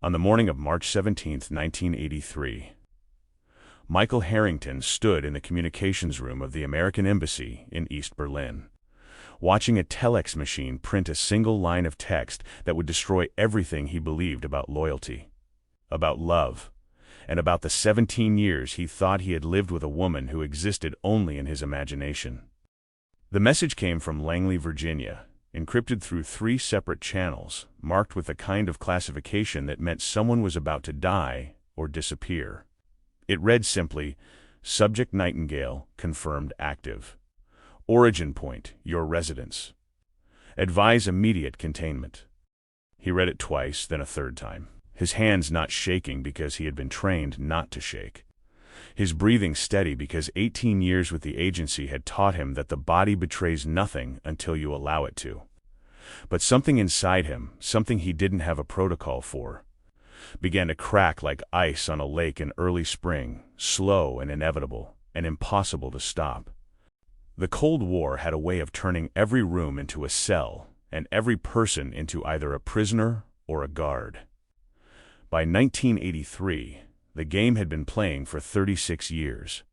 On the morning of March 17, 1983, Michael Harrington stood in the communications room of the American Embassy in East Berlin, watching a telex machine print a single line of text that would destroy everything he believed about loyalty, about love, and about the 17 years he thought he had lived with a woman who existed only in his imagination. The message came from Langley, Virginia, encrypted through 3 separate channels, marked with a kind of classification that meant someone was about to die or disappear. It read simply, "Subject Nightingale, confirmed active. Origin point, your residence. Advise immediate containment." He read it twice, then a third time, his hands not shaking because he had been trained not to shake. His breathing steady because 18 years with the agency had taught him that the body betrays nothing until you allow it to. But something inside him, something he didn't have a protocol for, began to crack like ice on a lake in early spring, slow and inevitable, and impossible to stop. The Cold War had a way of turning every room into a cell, and every person into either a prisoner or a guard. By 1983, the game had been playing for 36 years.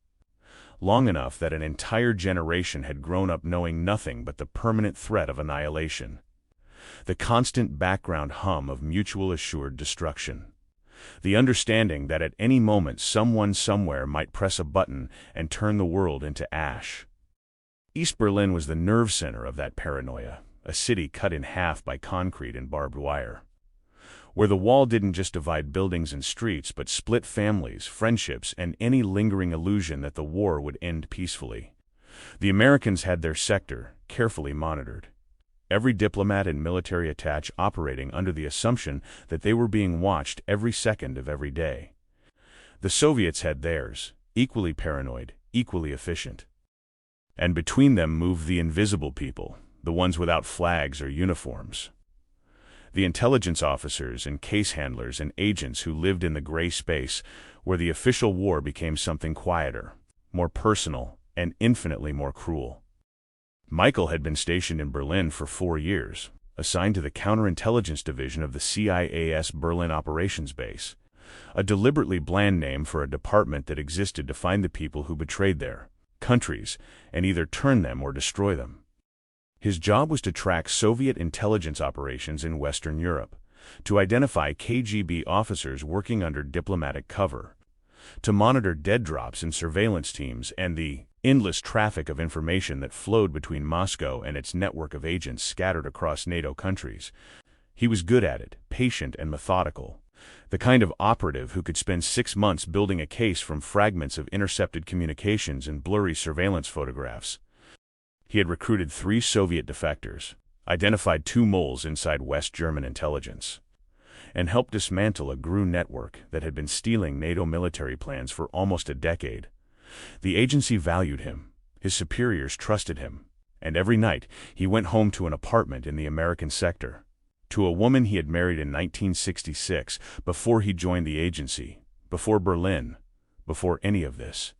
Long enough that an entire generation had grown up knowing nothing but the permanent threat of annihilation. The constant background hum of mutual assured destruction. The understanding that at any moment someone somewhere might press a button and turn the world into ash. East Berlin was the nerve center of that paranoia, a city cut in half by concrete and barbed wire, where the wall didn't just divide buildings and streets but split families, friendships, and any lingering illusion that the war would end peacefully. The Americans had their sector, carefully monitored. Every diplomat and military attaché operating under the assumption that they were being watched every second of every day. The Soviets had theirs, equally paranoid, equally efficient. And between them moved the invisible people, the ones without flags or uniforms. The intelligence officers and case handlers and agents who lived in the gray space where the official war became something quieter, more personal, and infinitely more cruel. Michael had been stationed in Berlin for 4 years, assigned to the counterintelligence division of the CIA's Berlin operations base, a deliberately bland name for a department that existed to find the people who betrayed their countries and either turn them or destroy them. His job was to track Soviet intelligence operations in Western Europe, to identify KGB officers working under diplomatic cover, to monitor dead drops in surveillance teams and the endless traffic of information that flowed between Moscow and its network of agents scattered across NATO countries. He was good at it, patient and methodical, the kind of operative who could spend 6 months building a case from fragments of intercepted communications and blurry surveillance photographs. He had recruited 3 Soviet defectors, identified 2 moles inside West German intelligence, and helped dismantle a GRU network that had been stealing NATO military plans for almost a decade. The agency valued him, his superiors trusted him, and every night he went home to an apartment in the American sector, to a woman he had married in 1966 before he joined the agency, before Berlin, before any of this.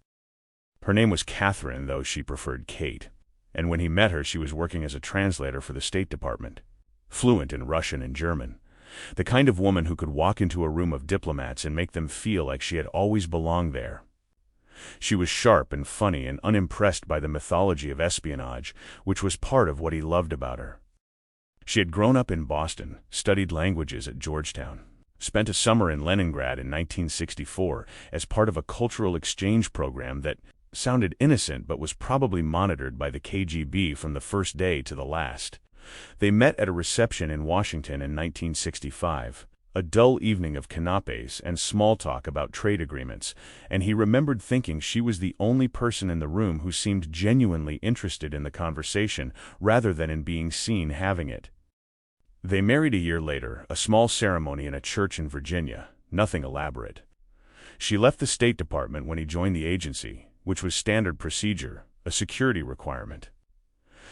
Her name was Catherine, though she preferred Kate. And when he met her, she was working as a translator for the State Department, fluent in Russian and German, the kind of woman who could walk into a room of diplomats and make them feel like she had always belonged there. She was sharp and funny and unimpressed by the mythology of espionage, which was part of what he loved about her. She had grown up in Boston, studied languages at Georgetown, spent a summer in Leningrad in 1964 as part of a cultural exchange program that sounded innocent but was probably monitored by the KGB from the first day to the last. They met at a reception in Washington in 1965, a dull evening of canapes and small talk about trade agreements, and he remembered thinking she was the only person in the room who seemed genuinely interested in the conversation rather than in being seen having it. They married a year later, a small ceremony in a church in Virginia, nothing elaborate. She left the State Department when he joined the agency, which was standard procedure, a security requirement.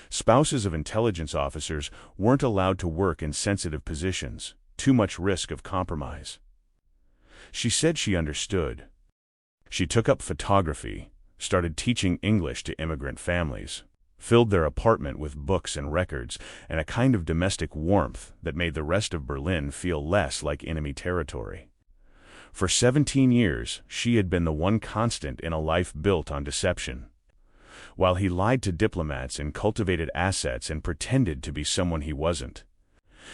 Spouses of intelligence officers weren't allowed to work in sensitive positions, too much risk of compromise. She said she understood. She took up photography, started teaching English to immigrant families, filled their apartment with books and records, and a kind of domestic warmth that made the rest of Berlin feel less like enemy territory. For 17 years, she had been the one constant in a life built on deception. While he lied to diplomats and cultivated assets and pretended to be someone he wasn't,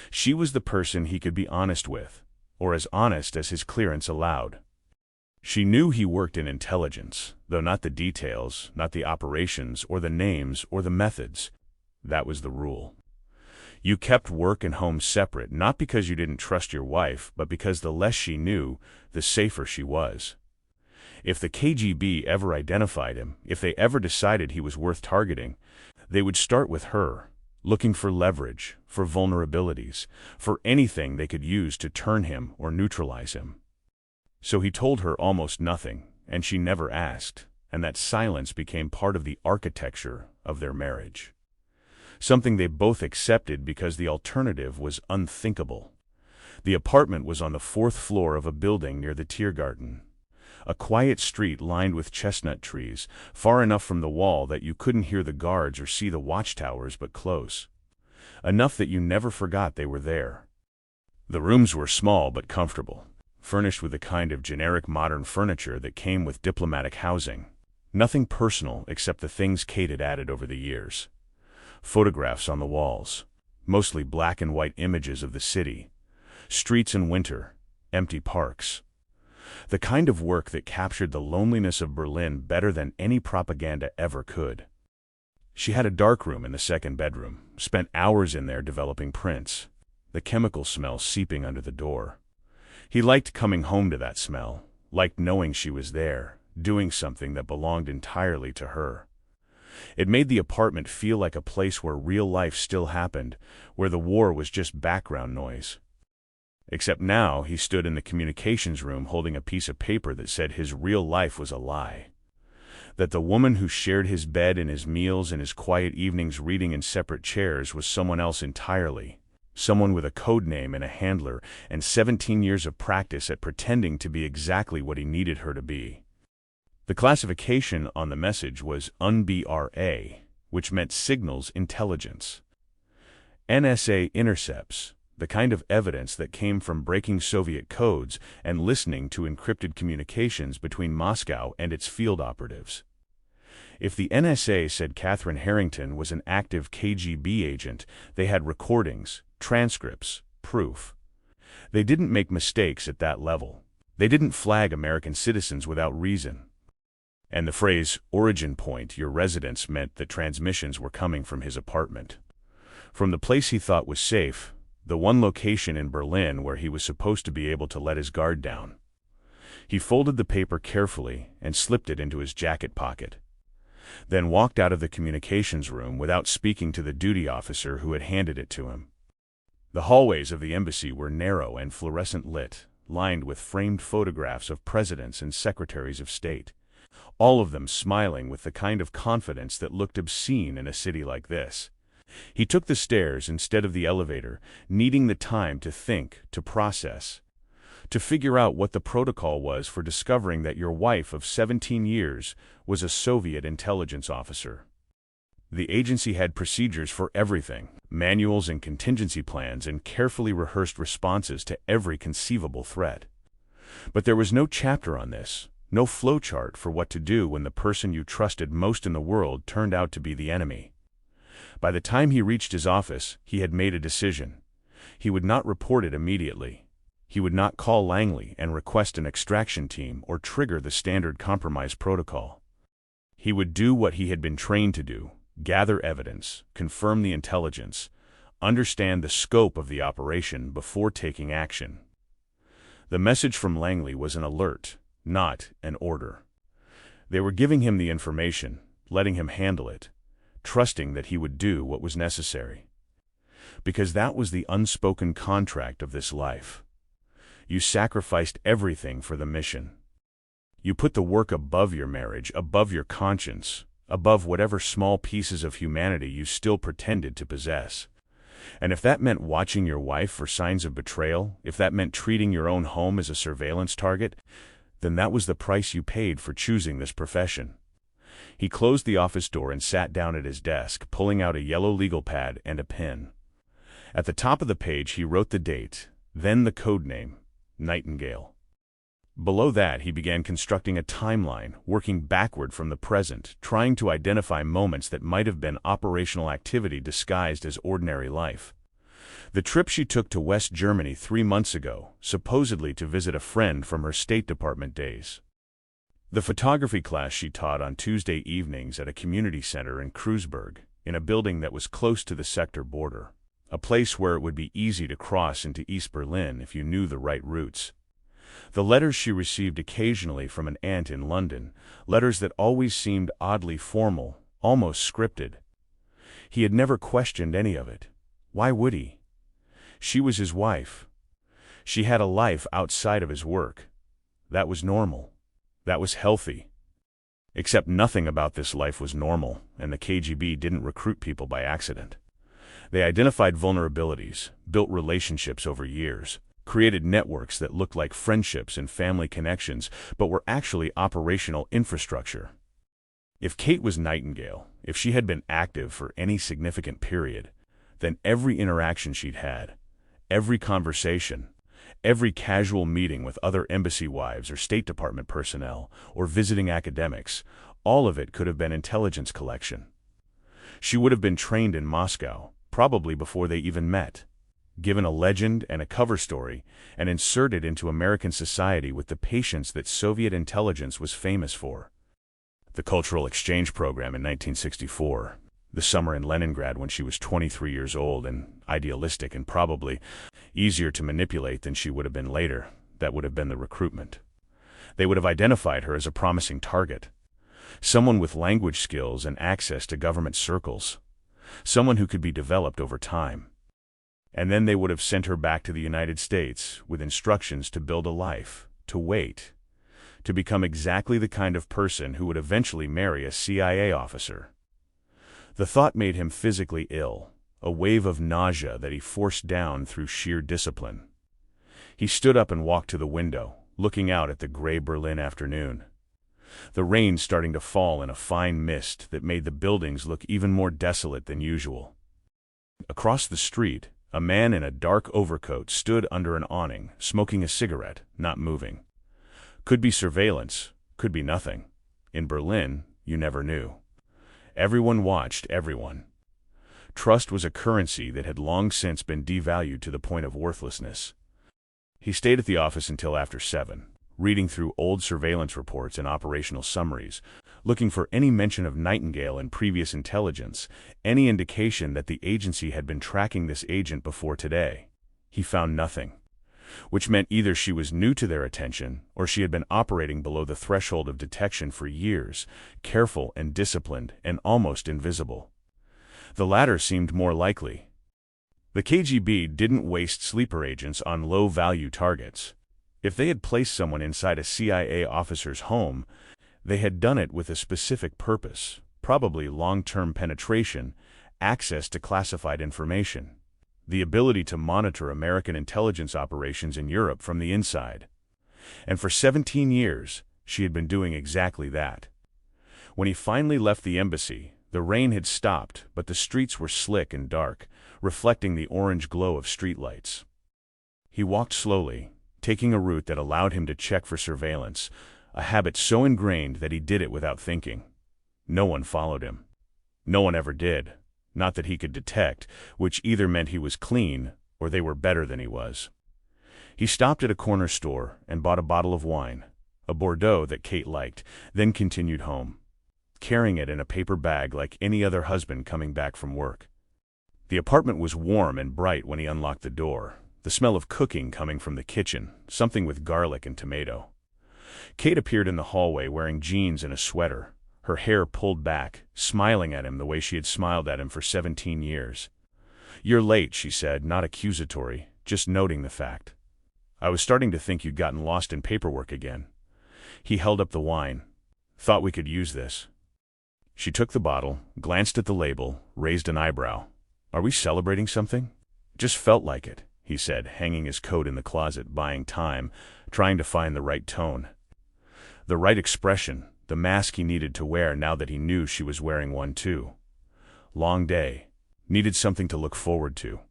she was the person he could be honest with, or as honest as his clearance allowed. She knew he worked in intelligence, though not the details, not the operations, or the names, or the methods. That was the rule. You kept work and home separate, not because you didn't trust your wife, but because the less she knew, the safer she was. If the KGB ever identified him, if they ever decided he was worth targeting, they would start with her, looking for leverage, for vulnerabilities, for anything they could use to turn him or neutralize him. So he told her almost nothing, and she never asked, and that silence became part of the architecture of their marriage. Something they both accepted because the alternative was unthinkable. The apartment was on the 4th floor of a building near the Tiergarten. A quiet street lined with chestnut trees, far enough from the wall that you couldn't hear the guards or see the watchtowers but close. Enough that you never forgot they were there. The rooms were small but comfortable, furnished with the kind of generic modern furniture that came with diplomatic housing. Nothing personal except the things Kate had added over the years. Photographs on the walls, mostly black and white images of the city, streets in winter, empty parks. The kind of work that captured the loneliness of Berlin better than any propaganda ever could. She had a dark room in the 2nd bedroom, spent hours in there developing prints, the chemical smell seeping under the door. He liked coming home to that smell, liked knowing she was there, doing something that belonged entirely to her. It made the apartment feel like a place where real life still happened, where the war was just background noise. Except now he stood in the communications room holding a piece of paper that said his real life was a lie. That the woman who shared his bed and his meals and his quiet evenings reading in separate chairs was someone else entirely. Someone with a code name and a handler and 17 years of practice at pretending to be exactly what he needed her to be. The classification on the message was UMBRA, which meant signals intelligence. NSA intercepts, the kind of evidence that came from breaking Soviet codes and listening to encrypted communications between Moscow and its field operatives. If the NSA said Catherine Harrington was an active KGB agent, they had recordings, transcripts, proof. They didn't make mistakes at that level. They didn't flag American citizens without reason. And the phrase, origin point, your residence, meant that transmissions were coming from his apartment. From the place he thought was safe, the one location in Berlin where he was supposed to be able to let his guard down. He folded the paper carefully and slipped it into his jacket pocket. Then walked out of the communications room without speaking to the duty officer who had handed it to him. The hallways of the embassy were narrow and fluorescent lit, lined with framed photographs of presidents and secretaries of state, all of them smiling with the kind of confidence that looked obscene in a city like this. He took the stairs instead of the elevator, needing the time to think, to process, to figure out what the protocol was for discovering that your wife of 17 years was a Soviet intelligence officer. The agency had procedures for everything, manuals and contingency plans and carefully rehearsed responses to every conceivable threat. But there was no chapter on this, no flowchart for what to do when the person you trusted most in the world turned out to be the enemy. By the time he reached his office, he had made a decision. He would not report it immediately. He would not call Langley and request an extraction team or trigger the standard compromise protocol. He would do what he had been trained to do, gather evidence, confirm the intelligence, understand the scope of the operation before taking action. The message from Langley was an alert, not an order. They were giving him the information, letting him handle it, trusting that he would do what was necessary. Because that was the unspoken contract of this life. You sacrificed everything for the mission. You put the work above your marriage, above your conscience, above whatever small pieces of humanity you still pretended to possess. And if that meant watching your wife for signs of betrayal, if that meant treating your own home as a surveillance target, then that was the price you paid for choosing this profession. He closed the office door and sat down at his desk, pulling out a yellow legal pad and a pen. At the top of the page he wrote the date, then the code name, Nightingale. Below that he began constructing a timeline, working backward from the present, trying to identify moments that might have been operational activity disguised as ordinary life. The trip she took to West Germany 3 months ago, supposedly to visit a friend from her State Department days. The photography class she taught on Tuesday evenings at a community center in Kreuzberg, in a building that was close to the sector border, a place where it would be easy to cross into East Berlin if you knew the right routes. The letters she received occasionally from an aunt in London, letters that always seemed oddly formal, almost scripted. He had never questioned any of it. Why would he? She was his wife. She had a life outside of his work. That was normal. That was healthy. Except nothing about this life was normal, and the KGB didn't recruit people by accident. They identified vulnerabilities, built relationships over years, created networks that looked like friendships and family connections, but were actually operational infrastructure. If Kate was Nightingale, if she had been active for any significant period, then every interaction she'd had, every conversation, every casual meeting with other embassy wives or State Department personnel or visiting academics, all of it could have been intelligence collection. She would have been trained in Moscow, probably before they even met, given a legend and a cover story, and inserted into American society with the patience that Soviet intelligence was famous for. The cultural exchange program in 1964, the summer in Leningrad when she was 23 years old and idealistic and probably easier to manipulate than she would have been later, that would have been the recruitment. They would have identified her as a promising target, someone with language skills and access to government circles, someone who could be developed over time. And then they would have sent her back to the United States with instructions to build a life, to wait, to become exactly the kind of person who would eventually marry a CIA officer. The thought made him physically ill, a wave of nausea that he forced down through sheer discipline. He stood up and walked to the window, looking out at the gray Berlin afternoon. The rain starting to fall in a fine mist that made the buildings look even more desolate than usual. Across the street, a man in a dark overcoat stood under an awning, smoking a cigarette, not moving. Could be surveillance, could be nothing. In Berlin, you never knew. Everyone watched everyone. Trust was a currency that had long since been devalued to the point of worthlessness. He stayed at the office until after 7, reading through old surveillance reports and operational summaries, looking for any mention of Nightingale in previous intelligence, any indication that the agency had been tracking this agent before today. He found nothing, which meant either she was new to their attention or she had been operating below the threshold of detection for years, careful and disciplined and almost invisible. The latter seemed more likely. The KGB didn't waste sleeper agents on low-value targets. If they had placed someone inside a CIA officer's home, they had done it with a specific purpose, probably long-term penetration, access to classified information, the ability to monitor American intelligence operations in Europe from the inside. And for 17 years, she had been doing exactly that. When he finally left the embassy, the rain had stopped, but the streets were slick and dark, reflecting the orange glow of streetlights. He walked slowly, taking a route that allowed him to check for surveillance, a habit so ingrained that he did it without thinking. No one followed him. No one ever did, not that he could detect, which either meant he was clean or they were better than he was. He stopped at a corner store and bought a bottle of wine, a Bordeaux that Kate liked, then continued home, carrying it in a paper bag like any other husband coming back from work. The apartment was warm and bright when he unlocked the door, the smell of cooking coming from the kitchen, something with garlic and tomato. Kate appeared in the hallway wearing jeans and a sweater, her hair pulled back, smiling at him the way she had smiled at him for 17 years. "You're late," she said, not accusatory, just noting the fact. "I was starting to think you'd gotten lost in paperwork again." He held up the wine. "Thought we could use this." She took the bottle, glanced at the label, raised an eyebrow. "Are we celebrating something?" "Just felt like it," he said, hanging his coat in the closet, buying time, trying to find the right tone. The right expression, the mask he needed to wear now that he knew she was wearing one too. Long day. Needed something to look forward to.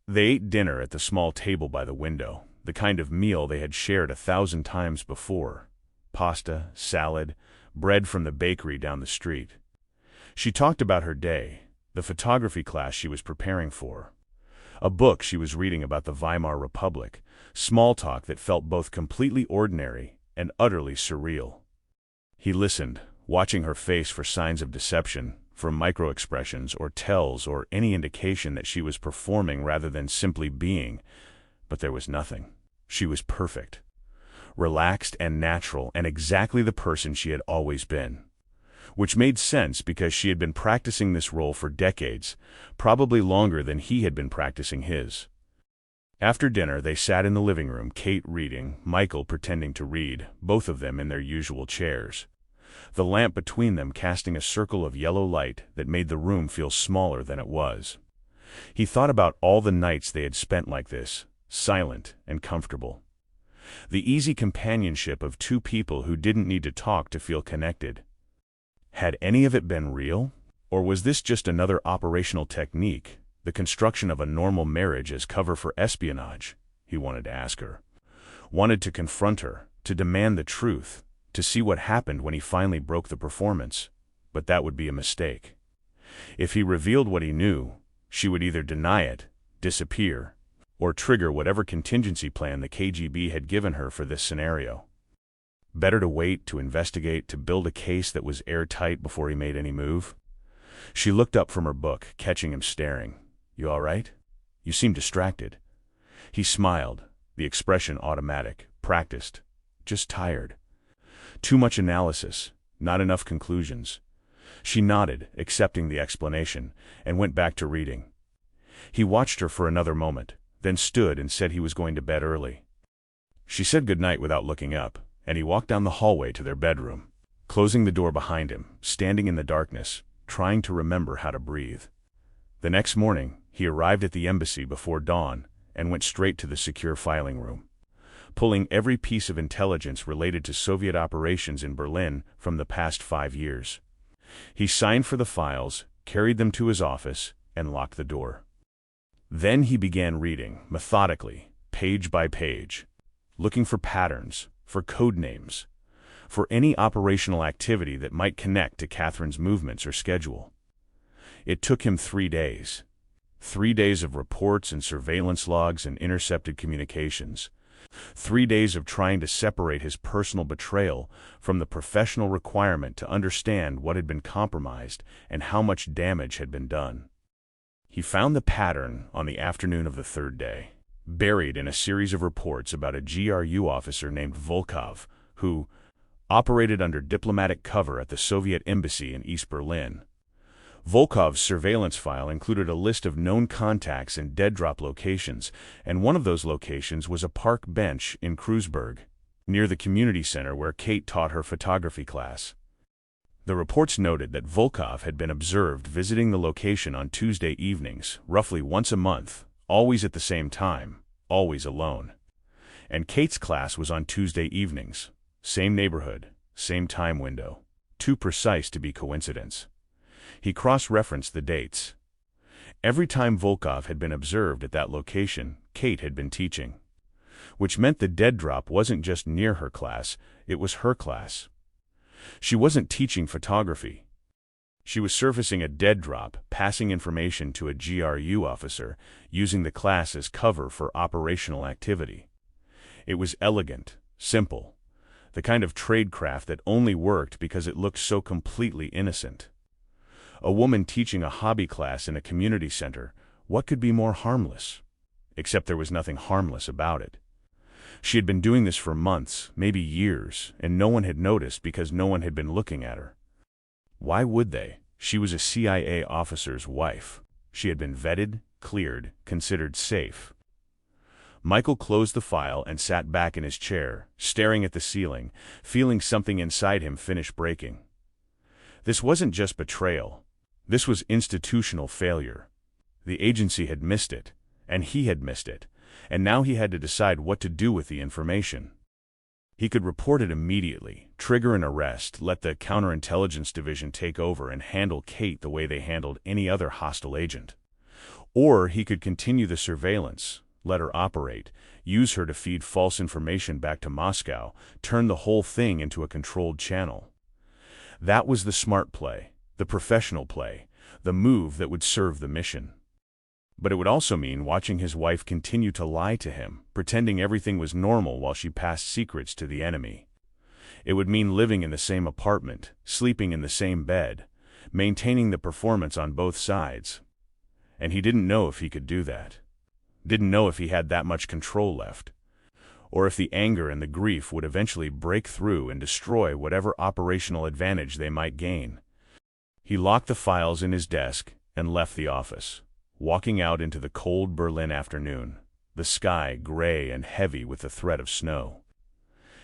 They ate dinner at the small table by the window, the kind of meal they had shared 1,000 times before. Pasta, salad, bread from the bakery down the street. She talked about her day, the photography class she was preparing for, a book she was reading about the Weimar Republic, small talk that felt both completely ordinary and utterly surreal. He listened, watching her face for signs of deception, for micro-expressions or tells or any indication that she was performing rather than simply being, but there was nothing. She was perfect, relaxed and natural, and exactly the person she had always been. Which made sense because she had been practicing this role for decades, probably longer than he had been practicing his. After dinner, they sat in the living room, Kate reading, Michael pretending to read, both of them in their usual chairs. The lamp between them casting a circle of yellow light that made the room feel smaller than it was. He thought about all the nights they had spent like this, silent and comfortable. The easy companionship of two people who didn't need to talk to feel connected. Had any of it been real? Or was this just another operational technique, the construction of a normal marriage as cover for espionage? He wanted to ask her. Wanted to confront her, to demand the truth, to see what happened when he finally broke the performance. But that would be a mistake. If he revealed what he knew, she would either deny it, disappear, or trigger whatever contingency plan the KGB had given her for this scenario. Better to wait, to investigate, to build a case that was airtight before he made any move. She looked up from her book, catching him staring. "You all right? You seem distracted." He smiled, the expression automatic, practiced, just tired. Too much analysis, not enough conclusions. She nodded, accepting the explanation, and went back to reading. He watched her for another moment, then stood and said he was going to bed early. She said goodnight without looking up, and he walked down the hallway to their bedroom, closing the door behind him, standing in the darkness, trying to remember how to breathe. The next morning, he arrived at the embassy before dawn and went straight to the secure filing room, pulling every piece of intelligence related to Soviet operations in Berlin from the past 5 years. He signed for the files, carried them to his office, and locked the door. Then he began reading, methodically, page by page, looking for patterns, for code names, for any operational activity that might connect to Catherine's movements or schedule. It took him 3 days. 3 days of reports and surveillance logs and intercepted communications. 3 days of trying to separate his personal betrayal from the professional requirement to understand what had been compromised and how much damage had been done. He found the pattern on the afternoon of the 3rd day, buried in a series of reports about a GRU officer named Volkov, who operated under diplomatic cover at the Soviet embassy in East Berlin. Volkov's surveillance file included a list of known contacts and dead-drop locations, and one of those locations was a park bench in Kreuzberg, near the community center where Kate taught her photography class. The reports noted that Volkov had been observed visiting the location on Tuesday evenings, roughly once a month, always at the same time, always alone. And Kate's class was on Tuesday evenings, same neighborhood, same time window, too precise to be coincidence. He cross-referenced the dates. Every time Volkov had been observed at that location, Kate had been teaching. Which meant the dead drop wasn't just near her class, it was her class. She wasn't teaching photography. She was surfacing a dead drop, passing information to a GRU officer, using the class as cover for operational activity. It was elegant, simple, the kind of tradecraft that only worked because it looked so completely innocent. A woman teaching a hobby class in a community center, what could be more harmless? Except there was nothing harmless about it. She had been doing this for months, maybe years, and no one had noticed because no one had been looking at her. Why would they? She was a CIA officer's wife. She had been vetted, cleared, considered safe. Michael closed the file and sat back in his chair, staring at the ceiling, feeling something inside him finish breaking. This wasn't just betrayal. This was institutional failure. The agency had missed it, and he had missed it, and now he had to decide what to do with the information. He could report it immediately, trigger an arrest, let the counterintelligence division take over and handle Kate the way they handled any other hostile agent. Or he could continue the surveillance, let her operate, use her to feed false information back to Moscow, turn the whole thing into a controlled channel. That was the smart play, the professional play, the move that would serve the mission. But it would also mean watching his wife continue to lie to him, pretending everything was normal while she passed secrets to the enemy. It would mean living in the same apartment, sleeping in the same bed, maintaining the performance on both sides. And he didn't know if he could do that. Didn't know if he had that much control left. Or if the anger and the grief would eventually break through and destroy whatever operational advantage they might gain. He locked the files in his desk and left the office, walking out into the cold Berlin afternoon, the sky gray and heavy with the threat of snow.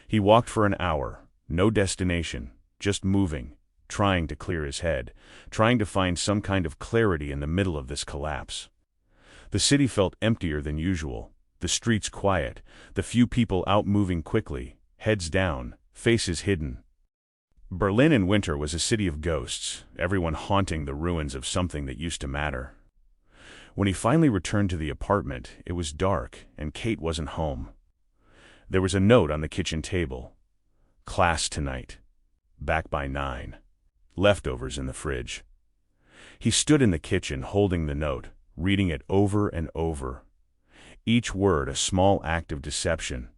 He walked for an hour, no destination, just moving, trying to clear his head, trying to find some kind of clarity in the middle of this collapse. The city felt emptier than usual, the streets quiet, the few people out moving quickly, heads down, faces hidden. Berlin in winter was a city of ghosts, everyone haunting the ruins of something that used to matter. When he finally returned to the apartment, it was dark and Kate wasn't home. There was a note on the kitchen table. Class tonight. Back by 9. Leftovers in the fridge. He stood in the kitchen holding the note, reading it over and over. Each word a small act of deception,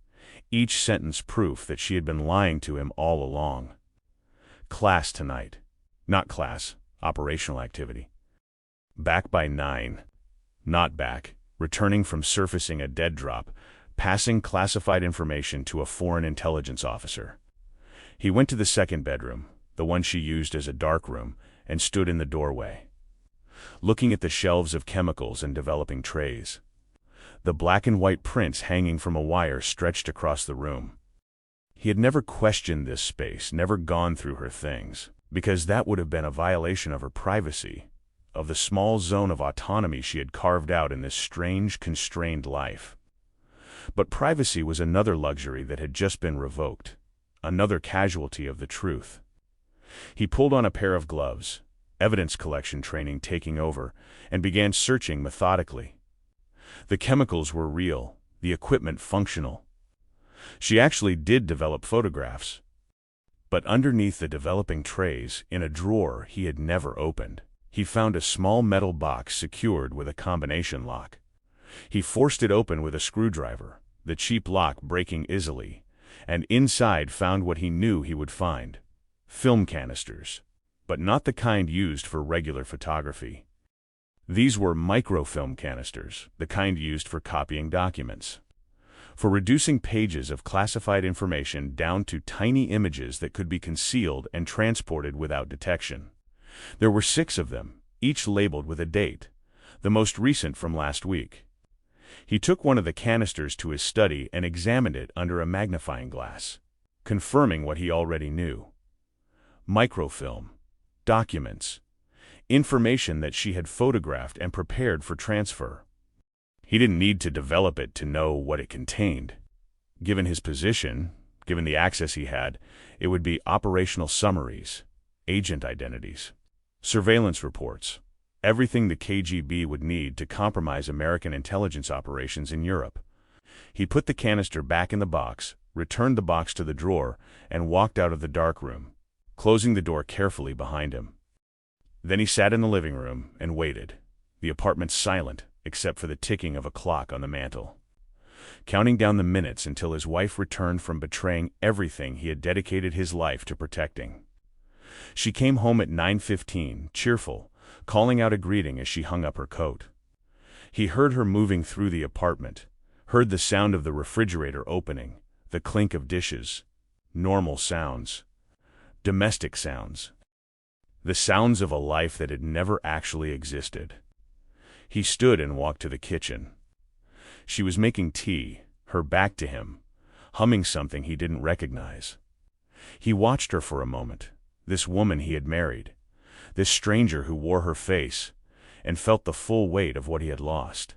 each sentence proof that she had been lying to him all along. Class tonight. Not class, operational activity. Back by 9. Not back, returning from surfacing a dead drop, passing classified information to a foreign intelligence officer. He went to the second bedroom, the one she used as a dark room, and stood in the doorway, looking at the shelves of chemicals and developing trays. The black and white prints hanging from a wire stretched across the room. He had never questioned this space, never gone through her things, because that would have been a violation of her privacy, of the small zone of autonomy she had carved out in this strange, constrained life. But privacy was another luxury that had just been revoked, another casualty of the truth. He pulled on a pair of gloves, evidence collection training taking over, and began searching methodically. The chemicals were real, the equipment functional. She actually did develop photographs. But underneath the developing trays, in a drawer he had never opened, he found a small metal box secured with a combination lock. He forced it open with a screwdriver, the cheap lock breaking easily, and inside found what he knew he would find: film canisters, but not the kind used for regular photography. These were microfilm canisters, the kind used for copying documents, for reducing pages of classified information down to tiny images that could be concealed and transported without detection. There were 6 of them, each labeled with a date, the most recent from last week. He took one of the canisters to his study and examined it under a magnifying glass, confirming what he already knew. Microfilm, documents, information that she had photographed and prepared for transfer. He didn't need to develop it to know what it contained. Given his position, given the access he had, it would be operational summaries, agent identities, surveillance reports, everything the KGB would need to compromise American intelligence operations in Europe. He put the canister back in the box, returned the box to the drawer, and walked out of the dark room, closing the door carefully behind him. Then he sat in the living room and waited, the apartment silent except for the ticking of a clock on the mantel, counting down the minutes until his wife returned from betraying everything he had dedicated his life to protecting. She came home at 9:15, cheerful, calling out a greeting as she hung up her coat. He heard her moving through the apartment, heard the sound of the refrigerator opening, the clink of dishes, normal sounds, domestic sounds, the sounds of a life that had never actually existed. He stood and walked to the kitchen. She was making tea, her back to him, humming something he didn't recognize. He watched her for a moment, this woman he had married, this stranger who wore her face, and felt the full weight of what he had lost.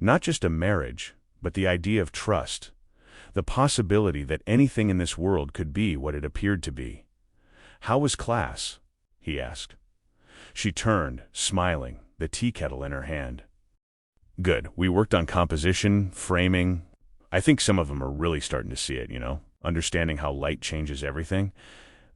Not just a marriage, but the idea of trust, The possibility that anything in this world could be what it appeared to be. "How was class?" he asked. She turned, smiling, the tea kettle in her hand. "Good. We worked on composition, framing. I think some of them are really starting to see it, understanding how light changes everything."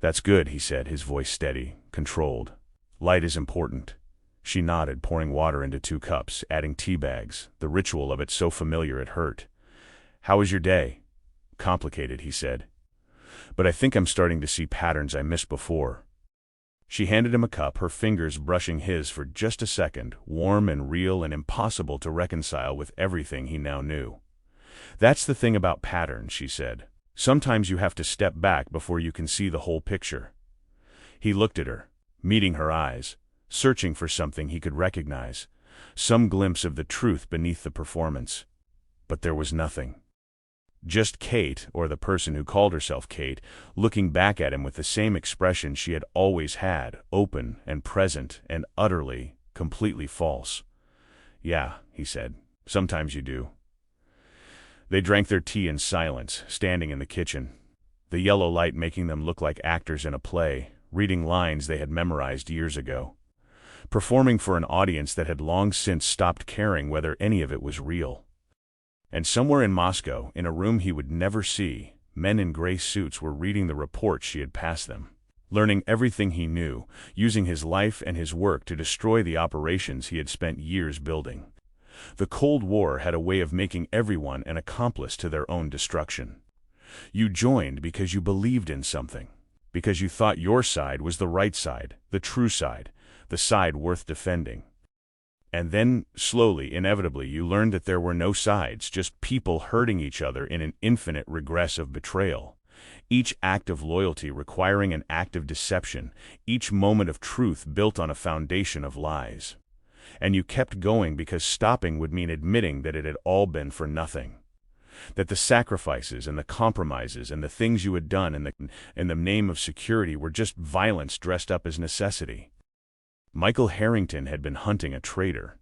"That's good," he said, his voice steady, controlled. "Light is important." She nodded, pouring water into 2 cups, adding tea bags, the ritual of it so familiar it hurt. "How was your day?" "Complicated," he said. "But I think I'm starting to see patterns I missed before." She handed him a cup, her fingers brushing his for just a second, warm and real and impossible to reconcile with everything he now knew. "That's the thing about patterns," she said. "Sometimes you have to step back before you can see the whole picture." He looked at her, meeting her eyes, searching for something he could recognize, some glimpse of the truth beneath the performance. But there was nothing. Just Kate, or the person who called herself Kate, looking back at him with the same expression she had always had, open and present and utterly, completely false. "Yeah," he said, "sometimes you do." They drank their tea in silence, standing in the kitchen, the yellow light making them look like actors in a play, reading lines they had memorized years ago, performing for an audience that had long since stopped caring whether any of it was real. And somewhere in Moscow, in a room he would never see, men in gray suits were reading the reports she had passed them, learning everything he knew, using his life and his work to destroy the operations he had spent years building. The Cold War had a way of making everyone an accomplice to their own destruction. You joined because you believed in something, because you thought your side was the right side, the true side, the side worth defending. And then, slowly, inevitably, you learned that there were no sides, just people hurting each other in an infinite regress of betrayal. Each act of loyalty requiring an act of deception, each moment of truth built on a foundation of lies. And you kept going because stopping would mean admitting that it had all been for nothing. That the sacrifices and the compromises and the things you had done in the name of security were just violence dressed up as necessity. Michael Harrington had been hunting a traitor.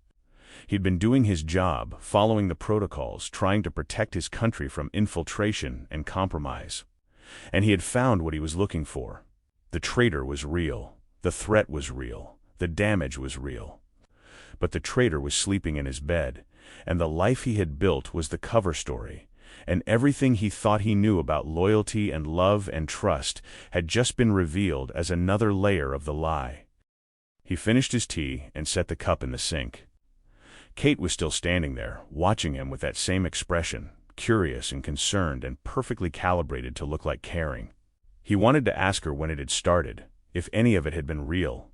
He'd been doing his job, following the protocols, trying to protect his country from infiltration and compromise. And he had found what he was looking for. The traitor was real. The threat was real. The damage was real. But the traitor was sleeping in his bed, and the life he had built was the cover story, and everything he thought he knew about loyalty and love and trust had just been revealed as another layer of the lie. He finished his tea and set the cup in the sink. Kate was still standing there, watching him with that same expression, curious and concerned and perfectly calibrated to look like caring. He wanted to ask her when it had started, if any of it had been real,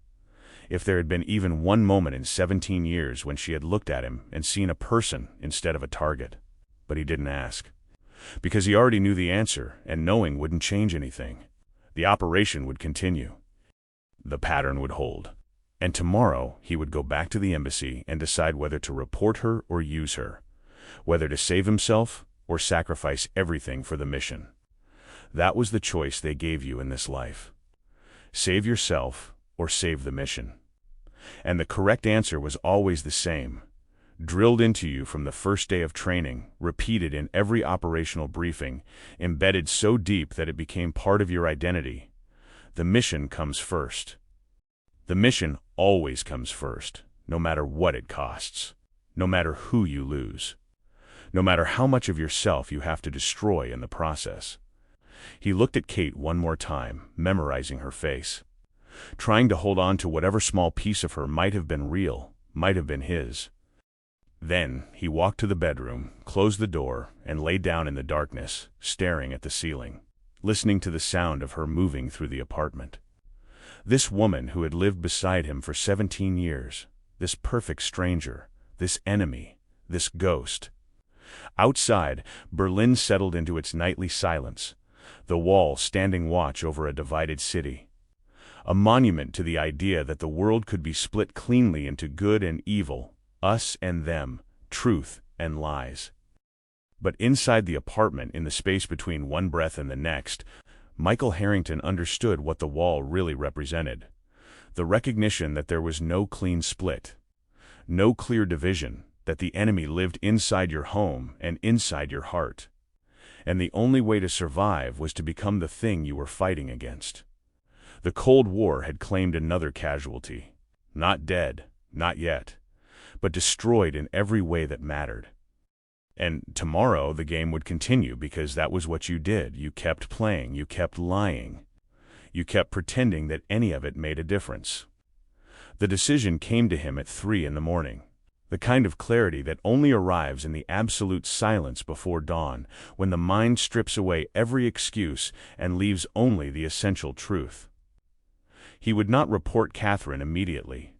if there had been even one moment in 17 years when she had looked at him and seen a person instead of a target. But he didn't ask. Because he already knew the answer, and knowing wouldn't change anything. The operation would continue. The pattern would hold. And tomorrow he would go back to the embassy and decide whether to report her or use her, whether to save himself or sacrifice everything for the mission. That was the choice they gave you in this life. Save yourself or save the mission. And the correct answer was always the same, drilled into you from the first day of training, repeated in every operational briefing, embedded so deep that it became part of your identity. The mission comes first. The mission always comes first, no matter what it costs, no matter who you lose, no matter how much of yourself you have to destroy in the process. He looked at Kate one more time, memorizing her face, trying to hold on to whatever small piece of her might have been real, might have been his. Then he walked to the bedroom, closed the door, and lay down in the darkness, staring at the ceiling, listening to the sound of her moving through the apartment. This woman who had lived beside him for 17 years, this perfect stranger, this enemy, this ghost. Outside, Berlin settled into its nightly silence, the wall standing watch over a divided city. A monument to the idea that the world could be split cleanly into good and evil, us and them, truth and lies. But inside the apartment, in the space between one breath and the next, Michael Harrington understood what the wall really represented. The recognition that there was no clean split, no clear division, that the enemy lived inside your home and inside your heart. and the only way to survive was to become the thing you were fighting against. The Cold War had claimed another casualty. Not dead, not yet, but destroyed in every way that mattered. And tomorrow the game would continue because that was what you did. You kept playing, you kept lying. You kept pretending that any of it made a difference. The decision came to him at 3 in the morning. The kind of clarity that only arrives in the absolute silence before dawn, when the mind strips away every excuse and leaves only the essential truth. He would not report Catherine immediately.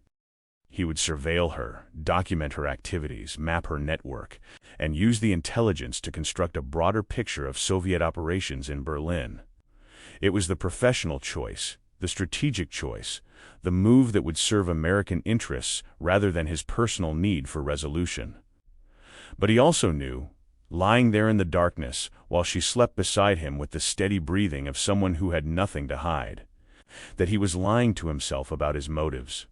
He would surveil her, document her activities, map her network, and use the intelligence to construct a broader picture of Soviet operations in Berlin. It was the professional choice, the strategic choice, the move that would serve American interests rather than his personal need for resolution. But he also knew, lying there in the darkness while she slept beside him with the steady breathing of someone who had nothing to hide, that he was lying to himself about his motives.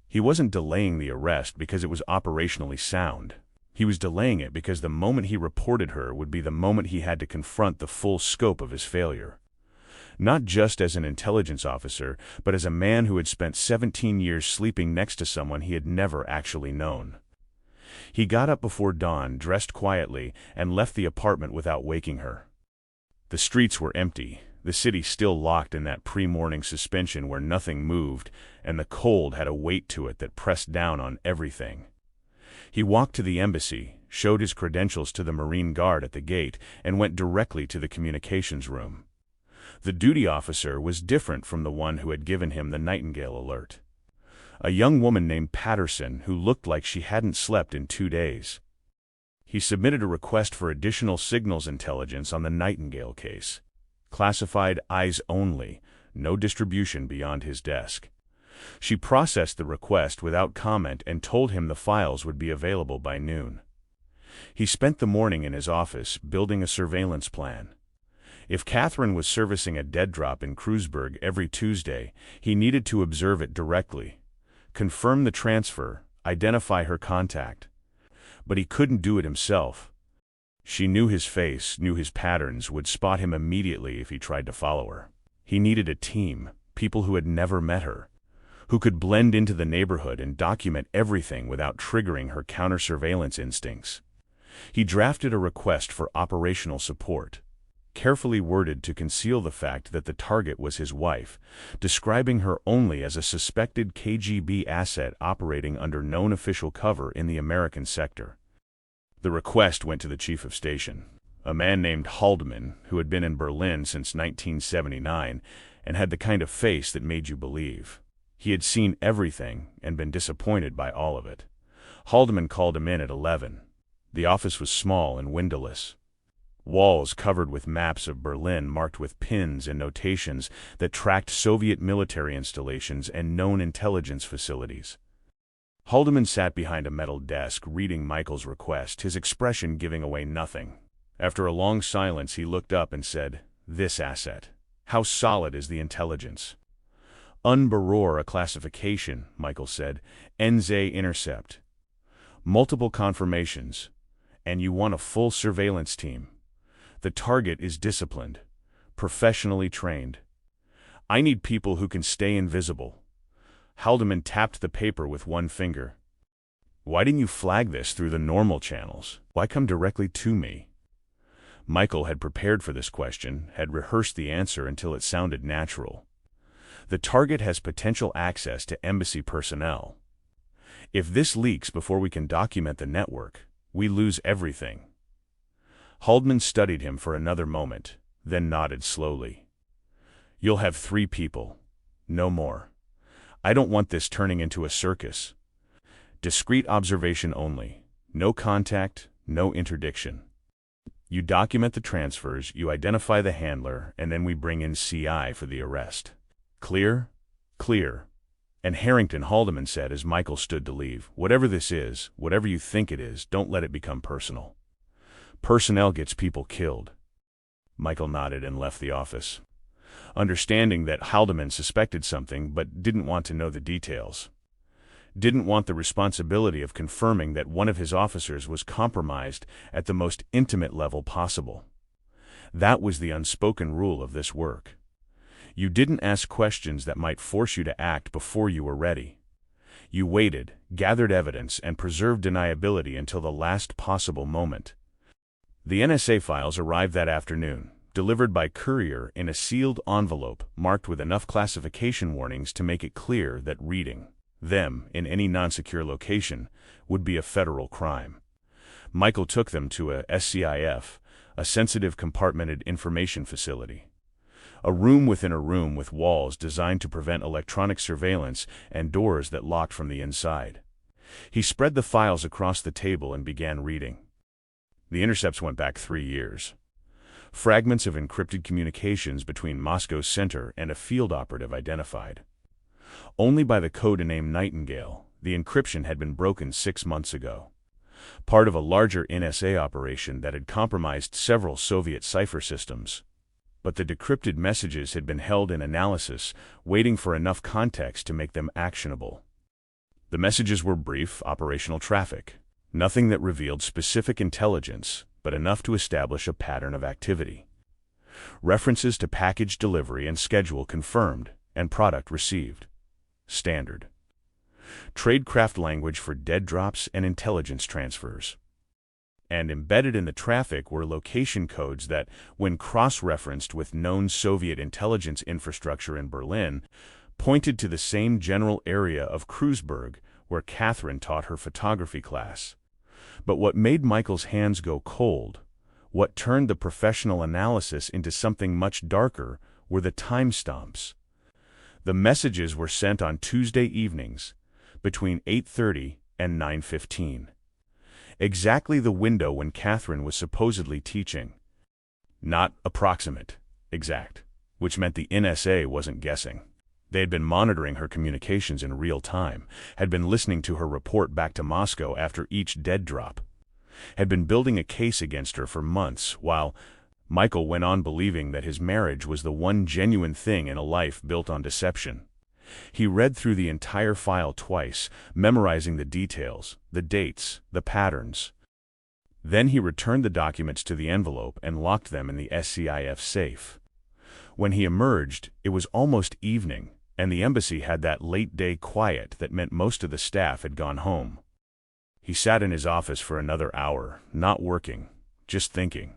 He wasn't delaying the arrest because it was operationally sound. He was delaying it because the moment he reported her would be the moment he had to confront the full scope of his failure. Not just as an intelligence officer, but as a man who had spent 17 years sleeping next to someone he had never actually known. He got up before dawn, dressed quietly, and left the apartment without waking her. The streets were empty, the city still locked in that pre-morning suspension where nothing moved, and the cold had a weight to it that pressed down on everything. He walked to the embassy, showed his credentials to the Marine Guard at the gate, and went directly to the communications room. The duty officer was different from the one who had given him the Nightingale alert. A young woman named Patterson who looked like she hadn't slept in 2 days. He submitted a request for additional signals intelligence on the Nightingale case. Classified eyes only, no distribution beyond his desk. She processed the request without comment and told him the files would be available by noon. He spent the morning in his office building a surveillance plan. If Catherine was servicing a dead drop in Kreuzberg every Tuesday, he needed to observe it directly, confirm the transfer, identify her contact. But he couldn't do it himself. She knew his face, knew his patterns, would spot him immediately if he tried to follow her. He needed a team, people who had never met her, who could blend into the neighborhood and document everything without triggering her counter-surveillance instincts. He drafted a request for operational support, carefully worded to conceal the fact that the target was his wife, describing her only as a suspected KGB asset operating under known official cover in the American sector. The request went to the chief of station, a man named Haldeman, who had been in Berlin since 1979 and had the kind of face that made you believe. He had seen everything and been disappointed by all of it. Haldeman called him in at 11. The office was small and windowless. Walls covered with maps of Berlin marked with pins and notations that tracked Soviet military installations and known intelligence facilities. Haldeman sat behind a metal desk reading Michael's request, his expression giving away nothing. After a long silence, he looked up and said, "This asset. How solid is the intelligence?" UMBRA, a classification, Michael said. NZ intercept. Multiple confirmations. And you want a full surveillance team. The target is disciplined, professionally trained. I need people who can stay invisible. Haldeman tapped the paper with one finger. Why didn't you flag this through the normal channels? Why come directly to me? Michael had prepared for this question, had rehearsed the answer until it sounded natural. The target has potential access to embassy personnel. If this leaks before we can document the network, we lose everything. Haldeman studied him for another moment, then nodded slowly. You'll have 3 people. No more. I don't want this turning into a circus. Discreet observation only. No contact, no interdiction. You document the transfers, you identify the handler, and then we bring in CI for the arrest. Clear? Clear. And Harrington, Haldeman said as Michael stood to leave, whatever this is, whatever you think it is, don't let it become personal. Personnel gets people killed. Michael nodded and left the office, understanding that Haldeman suspected something but didn't want to know the details. Didn't want the responsibility of confirming that one of his officers was compromised at the most intimate level possible. That was the unspoken rule of this work. You didn't ask questions that might force you to act before you were ready. You waited, gathered evidence, and preserved deniability until the last possible moment. The NSA files arrived that afternoon, delivered by courier in a sealed envelope marked with enough classification warnings to make it clear that reading them in any non-secure location would be a federal crime. Michael took them to a SCIF, a sensitive compartmented information facility. A room within a room with walls designed to prevent electronic surveillance and doors that locked from the inside. He spread the files across the table and began reading. The intercepts went back 3 years. Fragments of encrypted communications between Moscow's center and a field operative identified. Only by the code name Nightingale, the encryption had been broken 6 months ago. Part of a larger NSA operation that had compromised several Soviet cipher systems. But the decrypted messages had been held in analysis, waiting for enough context to make them actionable. The messages were brief, operational traffic. Nothing that revealed specific intelligence, but enough to establish a pattern of activity. References to package delivery and schedule confirmed, and product received. Standard. Tradecraft language for dead drops and intelligence transfers. And embedded in the traffic were location codes that, when cross-referenced with known Soviet intelligence infrastructure in Berlin, pointed to the same general area of Kreuzberg where Catherine taught her photography class. But what made Michael's hands go cold, what turned the professional analysis into something much darker, were the timestamps. The messages were sent on Tuesday evenings, between 8:30 and 9:15. Exactly the window when Catherine was supposedly teaching. Not approximate, exact, which meant the NSA wasn't guessing. They had been monitoring her communications in real time, had been listening to her report back to Moscow after each dead drop, had been building a case against her for months, while Michael went on believing that his marriage was the one genuine thing in a life built on deception. He read through the entire file twice, memorizing the details, the dates, the patterns. Then he returned the documents to the envelope and locked them in the SCIF safe. When he emerged, it was almost evening, and the embassy had that late-day quiet that meant most of the staff had gone home. He sat in his office for another hour, not working, just thinking,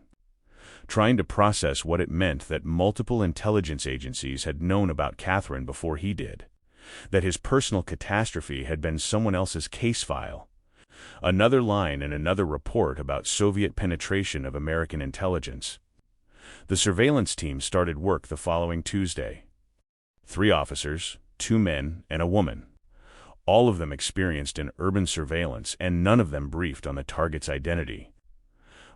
trying to process what it meant that multiple intelligence agencies had known about Catherine before he did, that his personal catastrophe had been someone else's case file, another line in another report about Soviet penetration of American intelligence. The surveillance team started work the following Tuesday. 3 officers, 2 men, and a woman. All of them experienced in urban surveillance, and none of them briefed on the target's identity.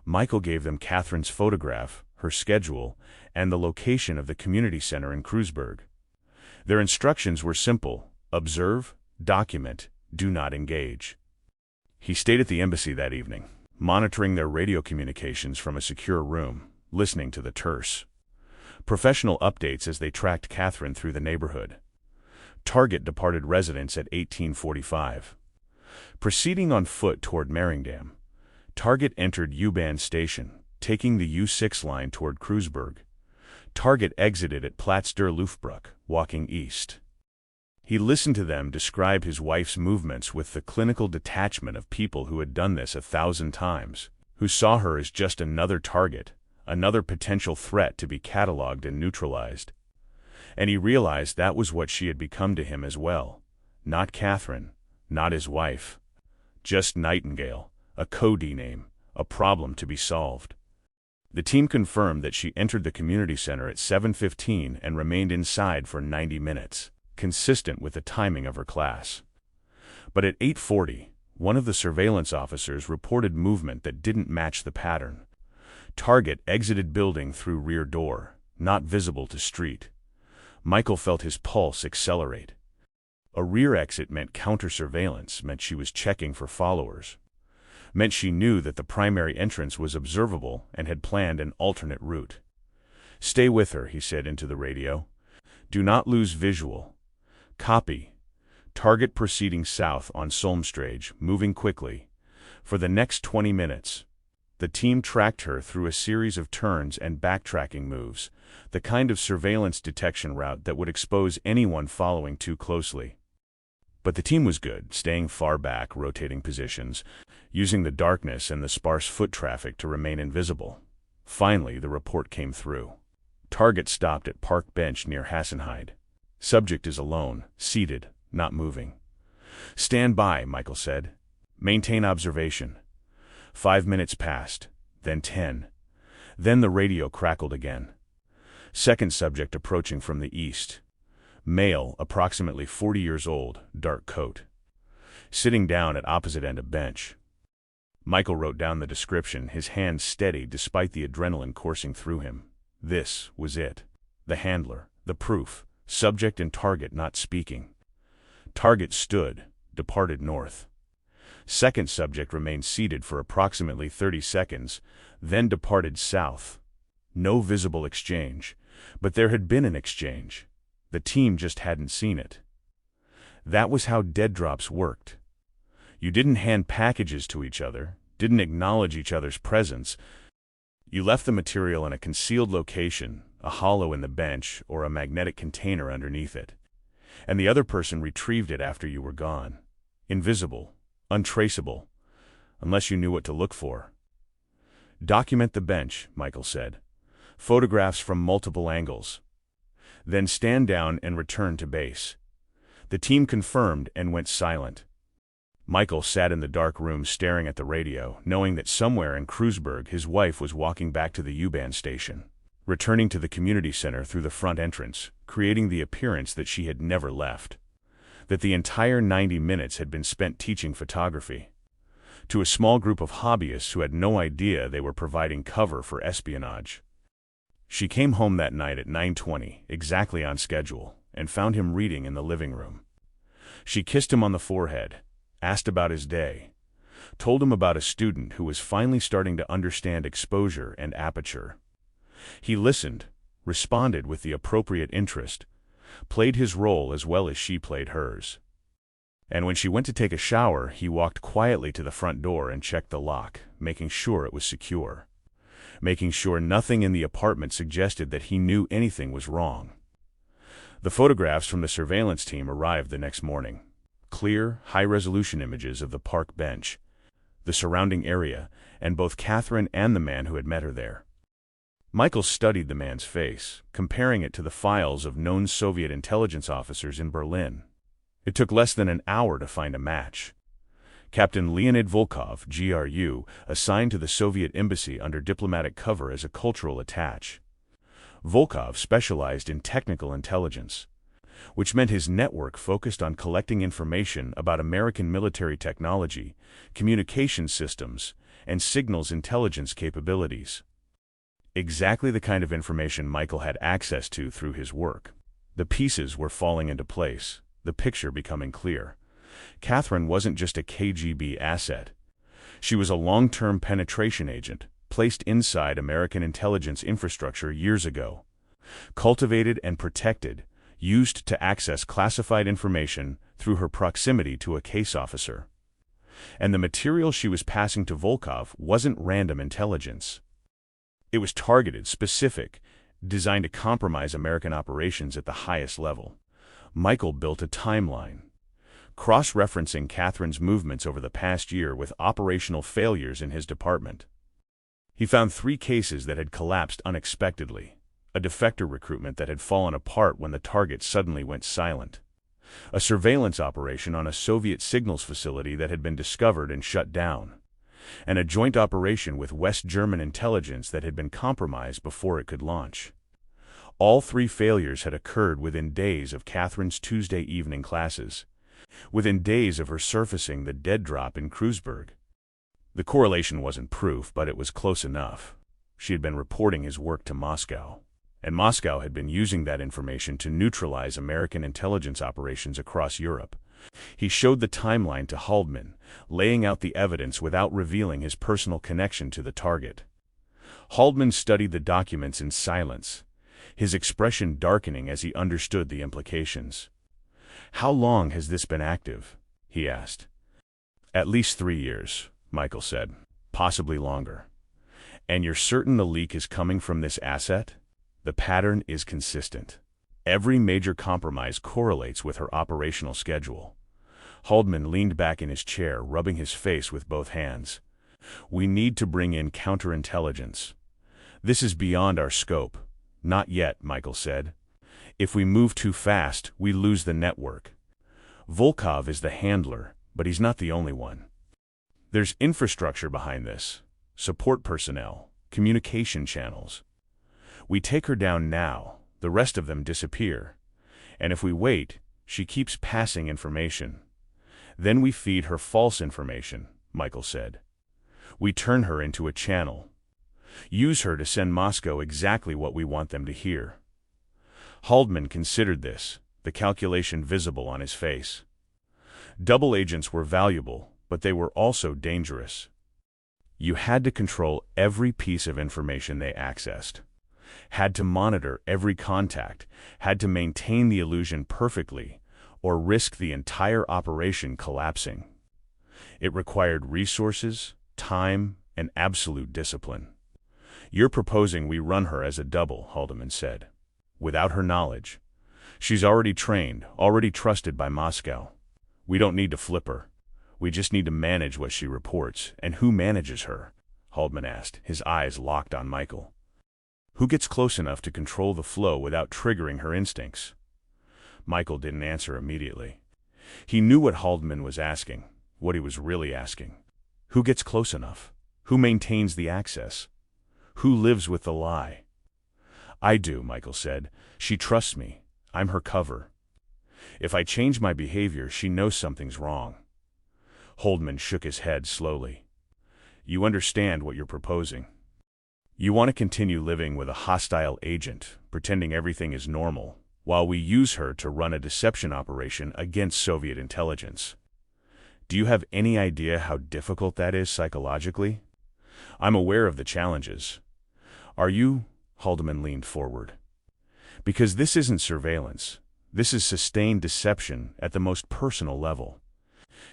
Michael gave them Catherine's photograph, her schedule, and the location of the community center in Kreuzberg. Their instructions were simple: observe, document, do not engage. He stayed at the embassy that evening, monitoring their radio communications from a secure room, listening to the terse, professional updates as they tracked Catherine through the neighborhood. Target departed residence at 1845. Proceeding on foot toward Mehringdamm, Target entered U-Bahn station, taking the U6 line toward Kreuzberg. Target exited at Platz der Luftbrücke, walking east. He listened to them describe his wife's movements with the clinical detachment of people who had done this 1,000 times, who saw her as just another target, another potential threat to be cataloged and neutralized. And he realized that was what she had become to him as well. Not Catherine, not his wife. Just Nightingale, a code name, a problem to be solved. The team confirmed that she entered the community center at 7:15 and remained inside for 90 minutes, consistent with the timing of her class. But at 8:40, one of the surveillance officers reported movement that didn't match the pattern. Target exited building through rear door, not visible to street. Michael felt his pulse accelerate. A rear exit meant counter-surveillance, meant she was checking for followers. Meant she knew that the primary entrance was observable and had planned an alternate route. "Stay with her," he said into the radio. "Do not lose visual. Copy. Target proceeding south on Solmstrage, moving quickly. For the next 20 minutes. The team tracked her through a series of turns and backtracking moves, the kind of surveillance detection route that would expose anyone following too closely. But the team was good, staying far back, rotating positions, using the darkness and the sparse foot traffic to remain invisible. Finally, the report came through. Target stopped at park bench near Hassenheide. Subject is alone, seated, not moving. "Stand by," Michael said. "Maintain observation." 5 minutes passed, then 10. Then the radio crackled again. Second subject approaching from the east. Male, approximately 40 years old, dark coat. Sitting down at opposite end of bench. Michael wrote down the description, his hands steady despite the adrenaline coursing through him. This was it. The handler, the proof, subject and target not speaking. Target stood, departed north. Second subject remained seated for approximately 30 seconds, then departed south. No visible exchange, but there had been an exchange. The team just hadn't seen it. That was how dead drops worked. You didn't hand packages to each other, didn't acknowledge each other's presence. You left the material in a concealed location, a hollow in the bench or a magnetic container underneath it. And the other person retrieved it after you were gone. Invisible, untraceable, unless you knew what to look for. "Document the bench," Michael said. "Photographs from multiple angles. Then stand down and return to base." The team confirmed and went silent. Michael sat in the dark room staring at the radio, knowing that somewhere in Kreuzberg his wife was walking back to the U-Bahn station, returning to the community center through the front entrance, creating the appearance that she had never left. That the entire 90 minutes had been spent teaching photography to a small group of hobbyists who had no idea they were providing cover for espionage. She came home that night at 9:20, exactly on schedule, and found him reading in the living room. She kissed him on the forehead, asked about his day, told him about a student who was finally starting to understand exposure and aperture. He listened, responded with the appropriate interest, played his role as well as she played hers. And when she went to take a shower, he walked quietly to the front door and checked the lock, making sure it was secure. Making sure nothing in the apartment suggested that he knew anything was wrong. The photographs from the surveillance team arrived the next morning. Clear, high-resolution images of the park bench, the surrounding area, and both Catherine and the man who had met her there. Michael studied the man's face, comparing it to the files of known Soviet intelligence officers in Berlin. It took less than an hour to find a match. Captain Leonid Volkov, GRU, assigned to the Soviet embassy under diplomatic cover as a cultural attaché. Volkov specialized in technical intelligence, which meant his network focused on collecting information about American military technology, communication systems, and signals intelligence capabilities. Exactly the kind of information Michael had access to through his work. The pieces were falling into place, the picture becoming clear. Catherine wasn't just a KGB asset. She was a long-term penetration agent, placed inside American intelligence infrastructure years ago. Cultivated and protected, used to access classified information through her proximity to a case officer. And the material she was passing to Volkov wasn't random intelligence. It was targeted, specific, designed to compromise American operations at the highest level. Michael built a timeline, cross-referencing Catherine's movements over the past year with operational failures in his department. He found 3 cases that had collapsed unexpectedly, a defector recruitment that had fallen apart when the target suddenly went silent, a surveillance operation on a Soviet signals facility that had been discovered and shut down, and a joint operation with West German intelligence that had been compromised before it could launch. All 3 failures had occurred within days of Catherine's Tuesday evening classes, within days of her surfacing the dead drop in Kreuzberg. The correlation wasn't proof, but it was close enough. She had been reporting his work to Moscow, and Moscow had been using that information to neutralize American intelligence operations across Europe. He showed the timeline to Haldeman, laying out the evidence without revealing his personal connection to the target. Haldeman studied the documents in silence, his expression darkening as he understood the implications. "How long has this been active?" he asked. "At least 3 years," Michael said. "Possibly longer." And you're certain the leak is coming from this asset? The pattern is consistent. Every major compromise correlates with her operational schedule. Haldeman leaned back in his chair, rubbing his face with both hands. We need to bring in counterintelligence. This is beyond our scope. Not yet, Michael said. If we move too fast, we lose the network. Volkov is the handler, but he's not the only one. There's infrastructure behind this. Support personnel, communication channels. We take her down now, the rest of them disappear. And if we wait, she keeps passing information. Then we feed her false information, Michael said. We turn her into a channel. Use her to send Moscow exactly what we want them to hear. Haldeman considered this, the calculation visible on his face. Double agents were valuable, but they were also dangerous. You had to control every piece of information they accessed. Had to monitor every contact, had to maintain the illusion perfectly, or risk the entire operation collapsing. It required resources, time, and absolute discipline. You're proposing we run her as a double, Haldeman said. Without her knowledge. She's already trained, already trusted by Moscow. We don't need to flip her. We just need to manage what she reports. And who manages her? Haldeman asked, his eyes locked on Michael. Who gets close enough to control the flow without triggering her instincts? Michael didn't answer immediately. He knew what Haldeman was asking, what he was really asking. Who gets close enough? Who maintains the access? Who lives with the lie? I do, Michael said. She trusts me. I'm her cover. If I change my behavior, she knows something's wrong. Haldeman shook his head slowly. You understand what you're proposing. You want to continue living with a hostile agent, pretending everything is normal, while we use her to run a deception operation against Soviet intelligence. Do you have any idea how difficult that is psychologically? I'm aware of the challenges. Are you? Haldeman leaned forward. Because this isn't surveillance. This is sustained deception at the most personal level.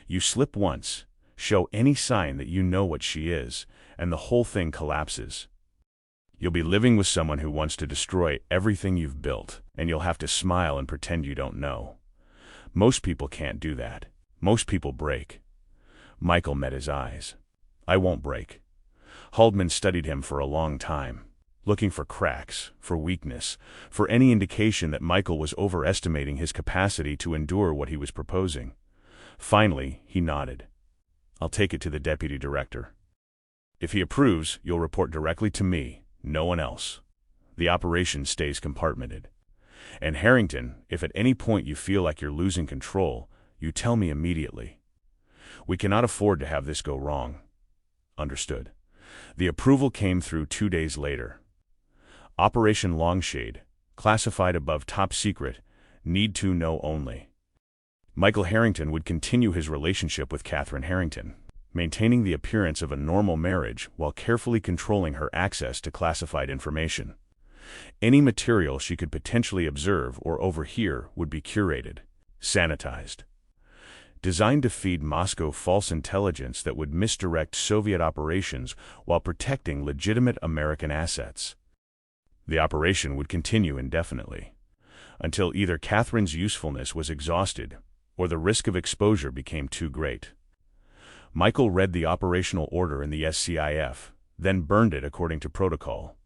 You slip once, show any sign that you know what she is, and the whole thing collapses. You'll be living with someone who wants to destroy everything you've built, and you'll have to smile and pretend you don't know. Most people can't do that. Most people break. Michael met his eyes. I won't break. Haldeman studied him for a long time, looking for cracks, for weakness, for any indication that Michael was overestimating his capacity to endure what he was proposing. Finally, he nodded. I'll take it to the deputy director. If he approves, you'll report directly to me, no one else. The operation stays compartmented. And Harrington, if at any point you feel like you're losing control, you tell me immediately. We cannot afford to have this go wrong. Understood. The approval came through 2 days later. Operation Longshade, classified above top secret, need to know only. Michael Harrington would continue his relationship with Catherine Harrington, maintaining the appearance of a normal marriage while carefully controlling her access to classified information. Any material she could potentially observe or overhear would be curated, sanitized. Designed to feed Moscow false intelligence that would misdirect Soviet operations while protecting legitimate American assets. The operation would continue indefinitely, until either Catherine's usefulness was exhausted or the risk of exposure became too great. Michael read the operational order in the SCIF, then burned it according to protocol,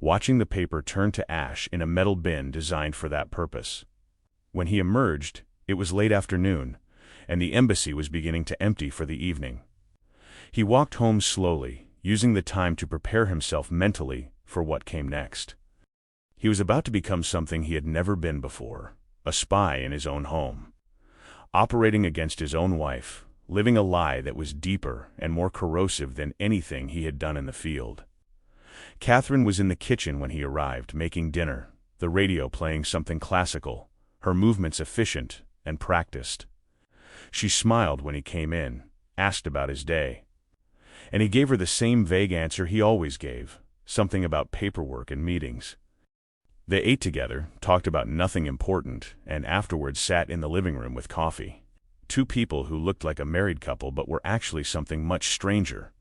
watching the paper turn to ash in a metal bin designed for that purpose. When he emerged, it was late afternoon, and the embassy was beginning to empty for the evening. He walked home slowly, using the time to prepare himself mentally for what came next. He was about to become something he had never been before, a spy in his own home, operating against his own wife, living a lie that was deeper and more corrosive than anything he had done in the field. Catherine was in the kitchen when he arrived, making dinner, the radio playing something classical, her movements efficient and practiced. She smiled when he came in, asked about his day. And he gave her the same vague answer he always gave, something about paperwork and meetings. They ate together, talked about nothing important, and afterwards sat in the living room with coffee. Two people who looked like a married couple but were actually something much stranger.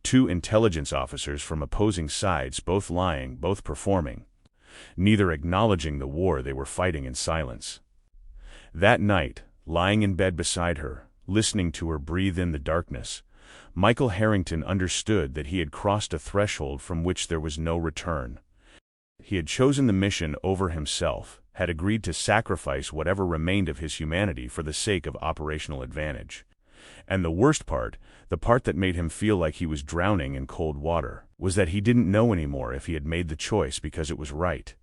Two intelligence officers from opposing sides, both lying, both performing, neither acknowledging the war they were fighting in silence. That night, lying in bed beside her, listening to her breathe in the darkness, Michael Harrington understood that he had crossed a threshold from which there was no return. He had chosen the mission over himself, had agreed to sacrifice whatever remained of his humanity for the sake of operational advantage. And the worst part, the part that made him feel like he was drowning in cold water, was that he didn't know anymore if he had made the choice because it was right,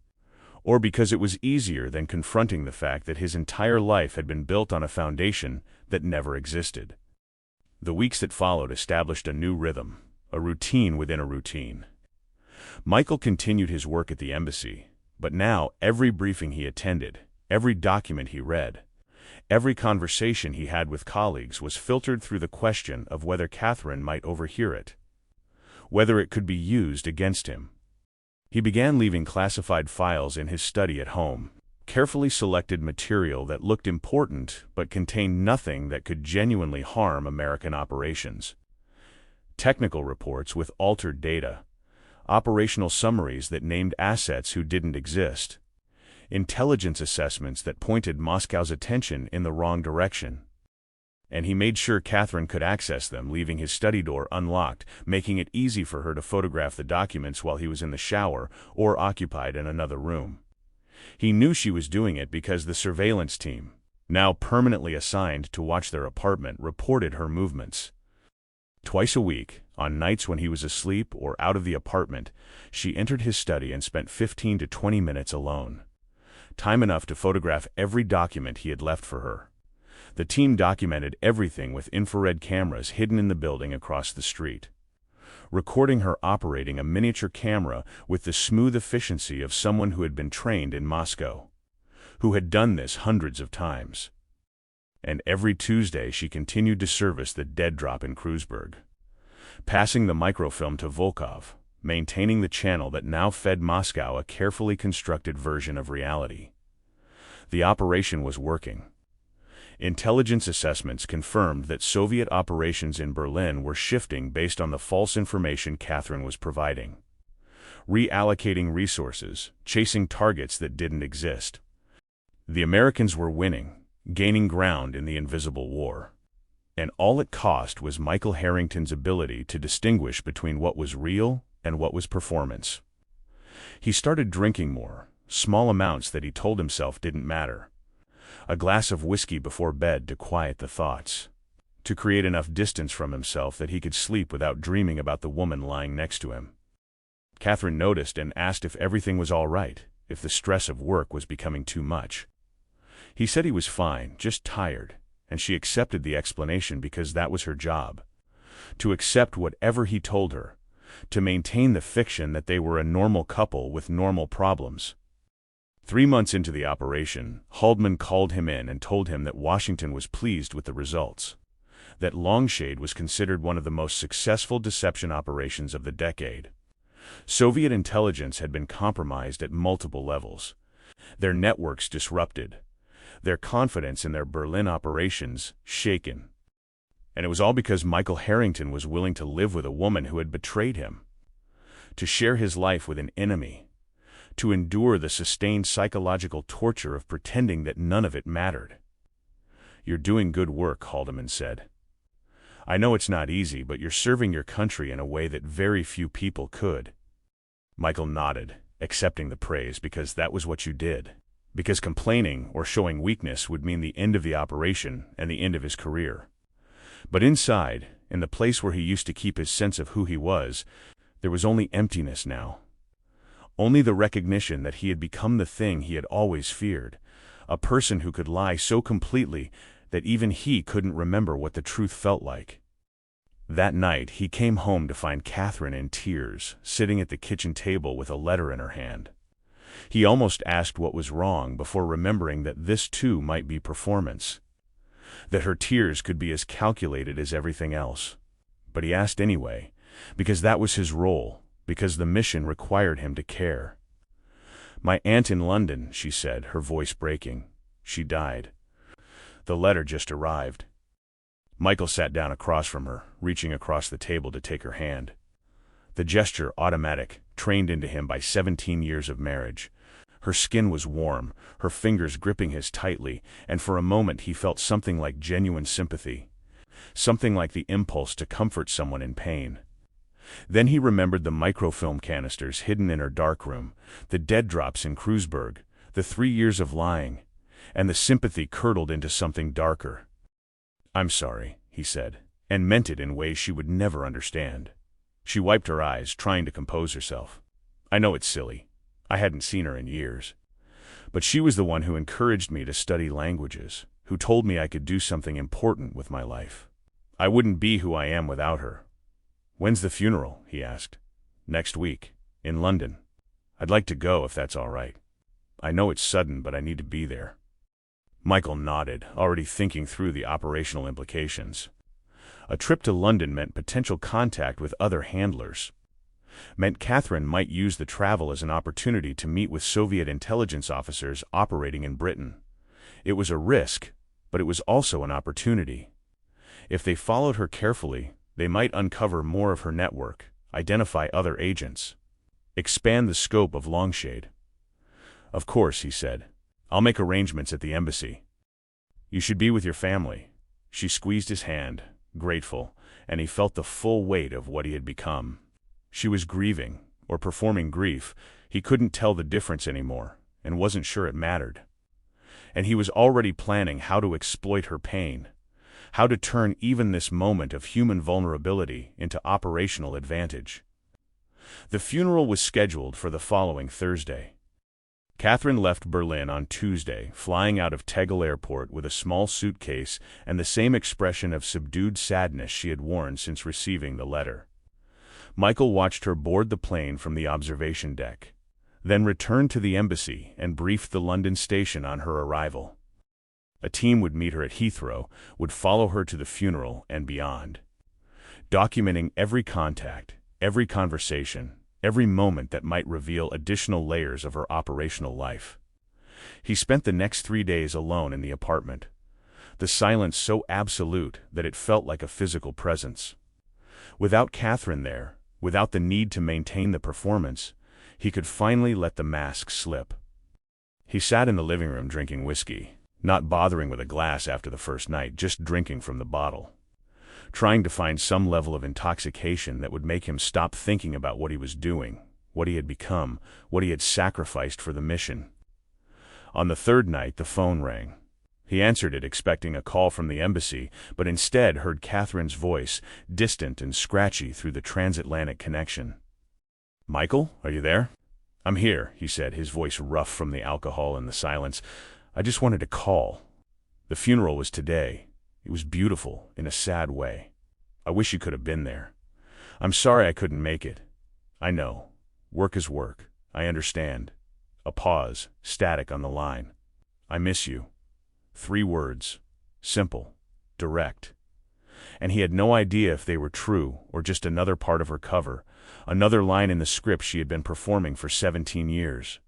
or because it was easier than confronting the fact that his entire life had been built on a foundation that never existed. The weeks that followed established a new rhythm, a routine within a routine. Michael continued his work at the embassy, but now every briefing he attended, every document he read, every conversation he had with colleagues was filtered through the question of whether Catherine might overhear it, whether it could be used against him. He began leaving classified files in his study at home, carefully selected material that looked important but contained nothing that could genuinely harm American operations. Technical reports with altered data, operational summaries that named assets who didn't exist, intelligence assessments that pointed Moscow's attention in the wrong direction. And he made sure Catherine could access them, leaving his study door unlocked, making it easy for her to photograph the documents while he was in the shower or occupied in another room. He knew she was doing it because the surveillance team, now permanently assigned to watch their apartment, reported her movements. Twice a week, on nights when he was asleep or out of the apartment, she entered his study and spent 15 to 20 minutes alone. Time enough to photograph every document he had left for her. The team documented everything with infrared cameras hidden in the building across the street, recording her operating a miniature camera with the smooth efficiency of someone who had been trained in Moscow, who had done this hundreds of times. And every Tuesday she continued to service the dead drop in Kreuzberg, passing the microfilm to Volkov, maintaining the channel that now fed Moscow a carefully constructed version of reality. The operation was working. Intelligence assessments confirmed that Soviet operations in Berlin were shifting based on the false information Catherine was providing, reallocating resources, chasing targets that didn't exist. The Americans were winning, gaining ground in the invisible war. And all it cost was Michael Harrington's ability to distinguish between what was real and what was performance. He started drinking more, small amounts that he told himself didn't matter. A glass of whiskey before bed to quiet the thoughts, to create enough distance from himself that he could sleep without dreaming about the woman lying next to him. Catherine noticed and asked if everything was all right, if the stress of work was becoming too much. He said he was fine, just tired, and she accepted the explanation because that was her job. To accept whatever he told her, to maintain the fiction that they were a normal couple with normal problems. 3 months into the operation, Haldeman called him in and told him that Washington was pleased with the results, that Longshade was considered one of the most successful deception operations of the decade. Soviet intelligence had been compromised at multiple levels, their networks disrupted, their confidence in their Berlin operations shaken. And it was all because Michael Harrington was willing to live with a woman who had betrayed him, to share his life with an enemy, to endure the sustained psychological torture of pretending that none of it mattered. "You're doing good work," Haldeman said. "I know it's not easy, but you're serving your country in a way that very few people could." Michael nodded, accepting the praise because that was what you did. Because complaining or showing weakness would mean the end of the operation and the end of his career. But inside, in the place where he used to keep his sense of who he was, there was only emptiness now. Only the recognition that he had become the thing he had always feared, a person who could lie so completely that even he couldn't remember what the truth felt like. That night, he came home to find Catherine in tears, sitting at the kitchen table with a letter in her hand. He almost asked what was wrong before remembering that this too might be performance, that her tears could be as calculated as everything else. But he asked anyway, because that was his role, because the mission required him to care. "My aunt in London," she said, her voice breaking. "She died. The letter just arrived." Michael sat down across from her, reaching across the table to take her hand. The gesture automatic, trained into him by 17 years of marriage. Her skin was warm, her fingers gripping his tightly, and for a moment he felt something like genuine sympathy. Something like the impulse to comfort someone in pain. Then he remembered the microfilm canisters hidden in her darkroom, the dead drops in Kreuzberg, the 3 years of lying, and the sympathy curdled into something darker. "I'm sorry," he said, and meant it in ways she would never understand. She wiped her eyes, trying to compose herself. "I know it's silly. I hadn't seen her in years. But she was the one who encouraged me to study languages, who told me I could do something important with my life. I wouldn't be who I am without her." "When's the funeral?" he asked. "Next week, in London. I'd like to go if that's all right. I know it's sudden, but I need to be there." Michael nodded, already thinking through the operational implications. A trip to London meant potential contact with other handlers. Meant Catherine might use the travel as an opportunity to meet with Soviet intelligence officers operating in Britain. It was a risk, but it was also an opportunity. If they followed her carefully, they might uncover more of her network, identify other agents, expand the scope of Longshade. "Of course," he said. "I'll make arrangements at the embassy." "You should be with your family." She squeezed his hand, grateful, and he felt the full weight of what he had become. She was grieving, or performing grief. He couldn't tell the difference anymore, and wasn't sure it mattered. And he was already planning how to exploit her pain, how to turn even this moment of human vulnerability into operational advantage. The funeral was scheduled for the following Thursday. Catherine left Berlin on Tuesday, flying out of Tegel Airport with a small suitcase and the same expression of subdued sadness she had worn since receiving the letter. Michael watched her board the plane from the observation deck, then returned to the embassy and briefed the London station on her arrival. A team would meet her at Heathrow, would follow her to the funeral and beyond, documenting every contact, every conversation, every moment that might reveal additional layers of her operational life. He spent the next 3 days alone in the apartment, the silence so absolute that it felt like a physical presence. Without Catherine there, without the need to maintain the performance, he could finally let the mask slip. He sat in the living room drinking whiskey, not bothering with a glass after the first night, just drinking from the bottle, trying to find some level of intoxication that would make him stop thinking about what he was doing, what he had become, what he had sacrificed for the mission. On the third night, the phone rang. He answered it expecting a call from the embassy, but instead heard Catherine's voice, distant and scratchy through the transatlantic connection. "Michael, are you there?" "I'm here," he said, his voice rough from the alcohol and the silence. "I just wanted to call. The funeral was today. It was beautiful, in a sad way. I wish you could have been there. I'm sorry I couldn't make it. I know. Work is work. I understand." A pause, static on the line. "I miss you." 3 words. Simple. Direct. And he had no idea if they were true or just another part of her cover, another line in the script she had been performing for 17 years.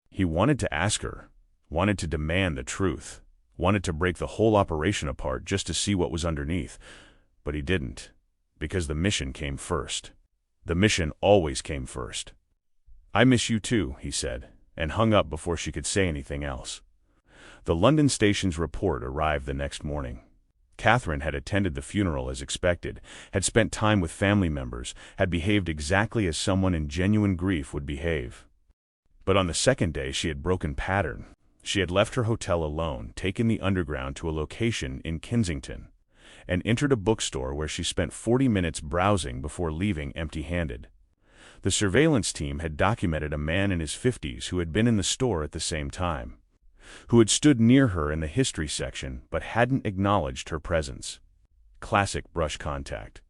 He wanted to ask her, wanted to demand the truth, wanted to break the whole operation apart just to see what was underneath, but he didn't, because the mission came first. The mission always came first. "I miss you too," he said, and hung up before she could say anything else. The London station's report arrived the next morning. Catherine had attended the funeral as expected, had spent time with family members, had behaved exactly as someone in genuine grief would behave. But on the second day she had broken pattern. She had left her hotel alone, taken the underground to a location in Kensington, and entered a bookstore where she spent 40 minutes browsing before leaving empty-handed. The surveillance team had documented a man in his 50s who had been in the store at the same time, who had stood near her in the history section but hadn't acknowledged her presence. Classic brush contact.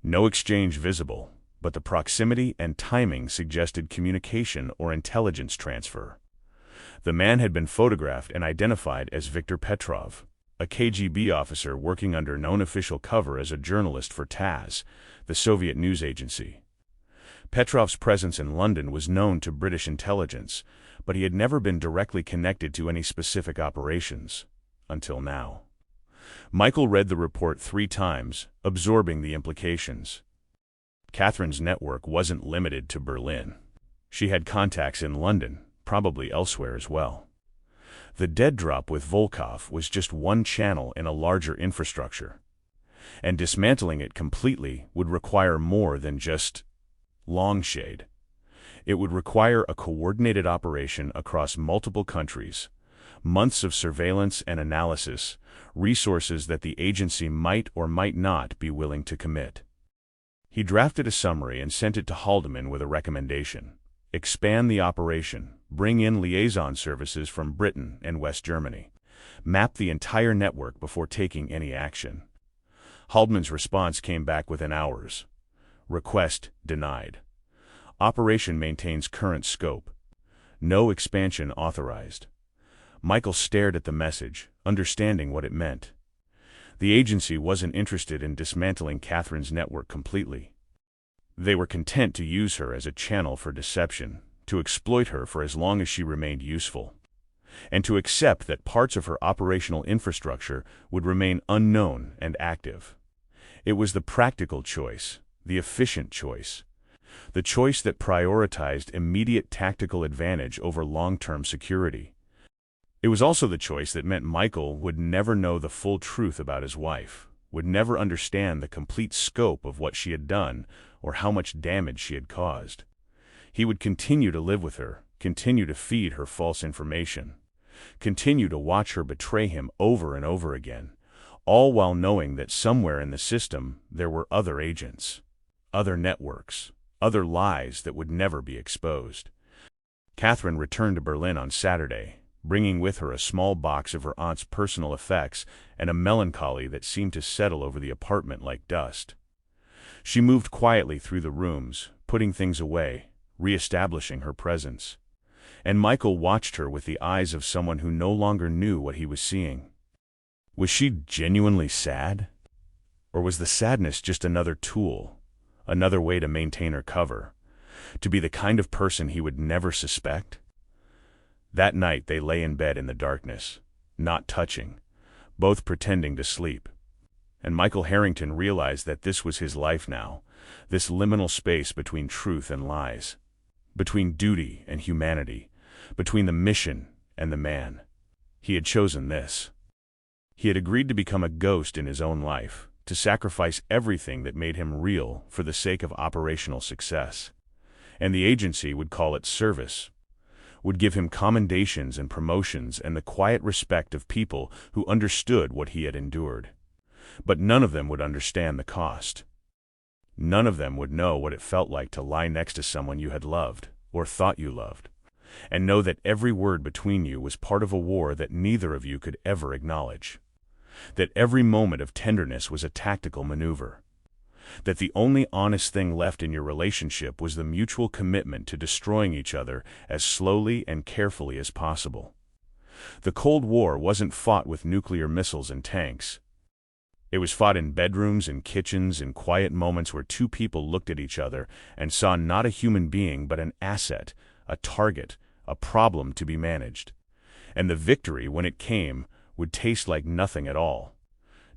No exchange visible, but the proximity and timing suggested communication or intelligence transfer. The man had been photographed and identified as Viktor Petrov, a KGB officer working under known official cover as a journalist for TASS, the Soviet news agency. Petrov's presence in London was known to British intelligence, but he had never been directly connected to any specific operations, until now. Michael read the report 3 times, absorbing the implications. Catherine's network wasn't limited to Berlin. She had contacts in London, probably elsewhere as well. The dead drop with Volkov was just one channel in a larger infrastructure, and dismantling it completely would require more than just Longshade. It would require a coordinated operation across multiple countries, months of surveillance and analysis, resources that the agency might or might not be willing to commit. He drafted a summary and sent it to Haldeman with a recommendation. Expand the operation, bring in liaison services from Britain and West Germany. Map the entire network before taking any action. Haldeman's response came back within hours. Request denied. Operation maintains current scope. No expansion authorized. Michael stared at the message, understanding what it meant. The agency wasn't interested in dismantling Catherine's network completely. They were content to use her as a channel for deception, to exploit her for as long as she remained useful, and to accept that parts of her operational infrastructure would remain unknown and active. It was the practical choice, the efficient choice, the choice that prioritized immediate tactical advantage over long-term security. It was also the choice that meant Michael would never know the full truth about his wife, would never understand the complete scope of what she had done or how much damage she had caused. He would continue to live with her, continue to feed her false information, continue to watch her betray him over and over again, all while knowing that somewhere in the system there were other agents, other networks, other lies that would never be exposed. Catherine returned to Berlin on Saturday, bringing with her a small box of her aunt's personal effects and a melancholy that seemed to settle over the apartment like dust. She moved quietly through the rooms, putting things away, re-establishing her presence. And Michael watched her with the eyes of someone who no longer knew what he was seeing. Was she genuinely sad? Or was the sadness just another tool, another way to maintain her cover, to be the kind of person he would never suspect? That night they lay in bed in the darkness, not touching, both pretending to sleep. And Michael Harrington realized that this was his life now, this liminal space between truth and lies, between duty and humanity, between the mission and the man. He had chosen this. He had agreed to become a ghost in his own life, to sacrifice everything that made him real for the sake of operational success. And the agency would call it service, would give him commendations and promotions and the quiet respect of people who understood what he had endured. But none of them would understand the cost. None of them would know what it felt like to lie next to someone you had loved, or thought you loved, and know that every word between you was part of a war that neither of you could ever acknowledge. That every moment of tenderness was a tactical maneuver. That the only honest thing left in your relationship was the mutual commitment to destroying each other as slowly and carefully as possible. The Cold War wasn't fought with nuclear missiles and tanks. It was fought in bedrooms and kitchens, in quiet moments where two people looked at each other and saw not a human being but an asset, a target, a problem to be managed. And the victory, when it came, would taste like nothing at all.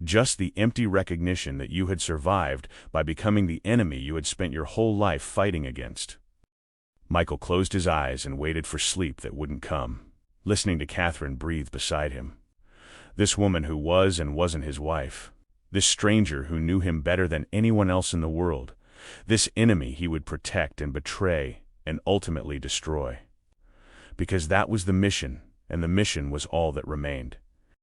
Just the empty recognition that you had survived by becoming the enemy you had spent your whole life fighting against. Michael closed his eyes and waited for sleep that wouldn't come, listening to Catherine breathe beside him. This woman who was and wasn't his wife. This stranger who knew him better than anyone else in the world. This enemy he would protect and betray and ultimately destroy. Because that was the mission, and the mission was all that remained.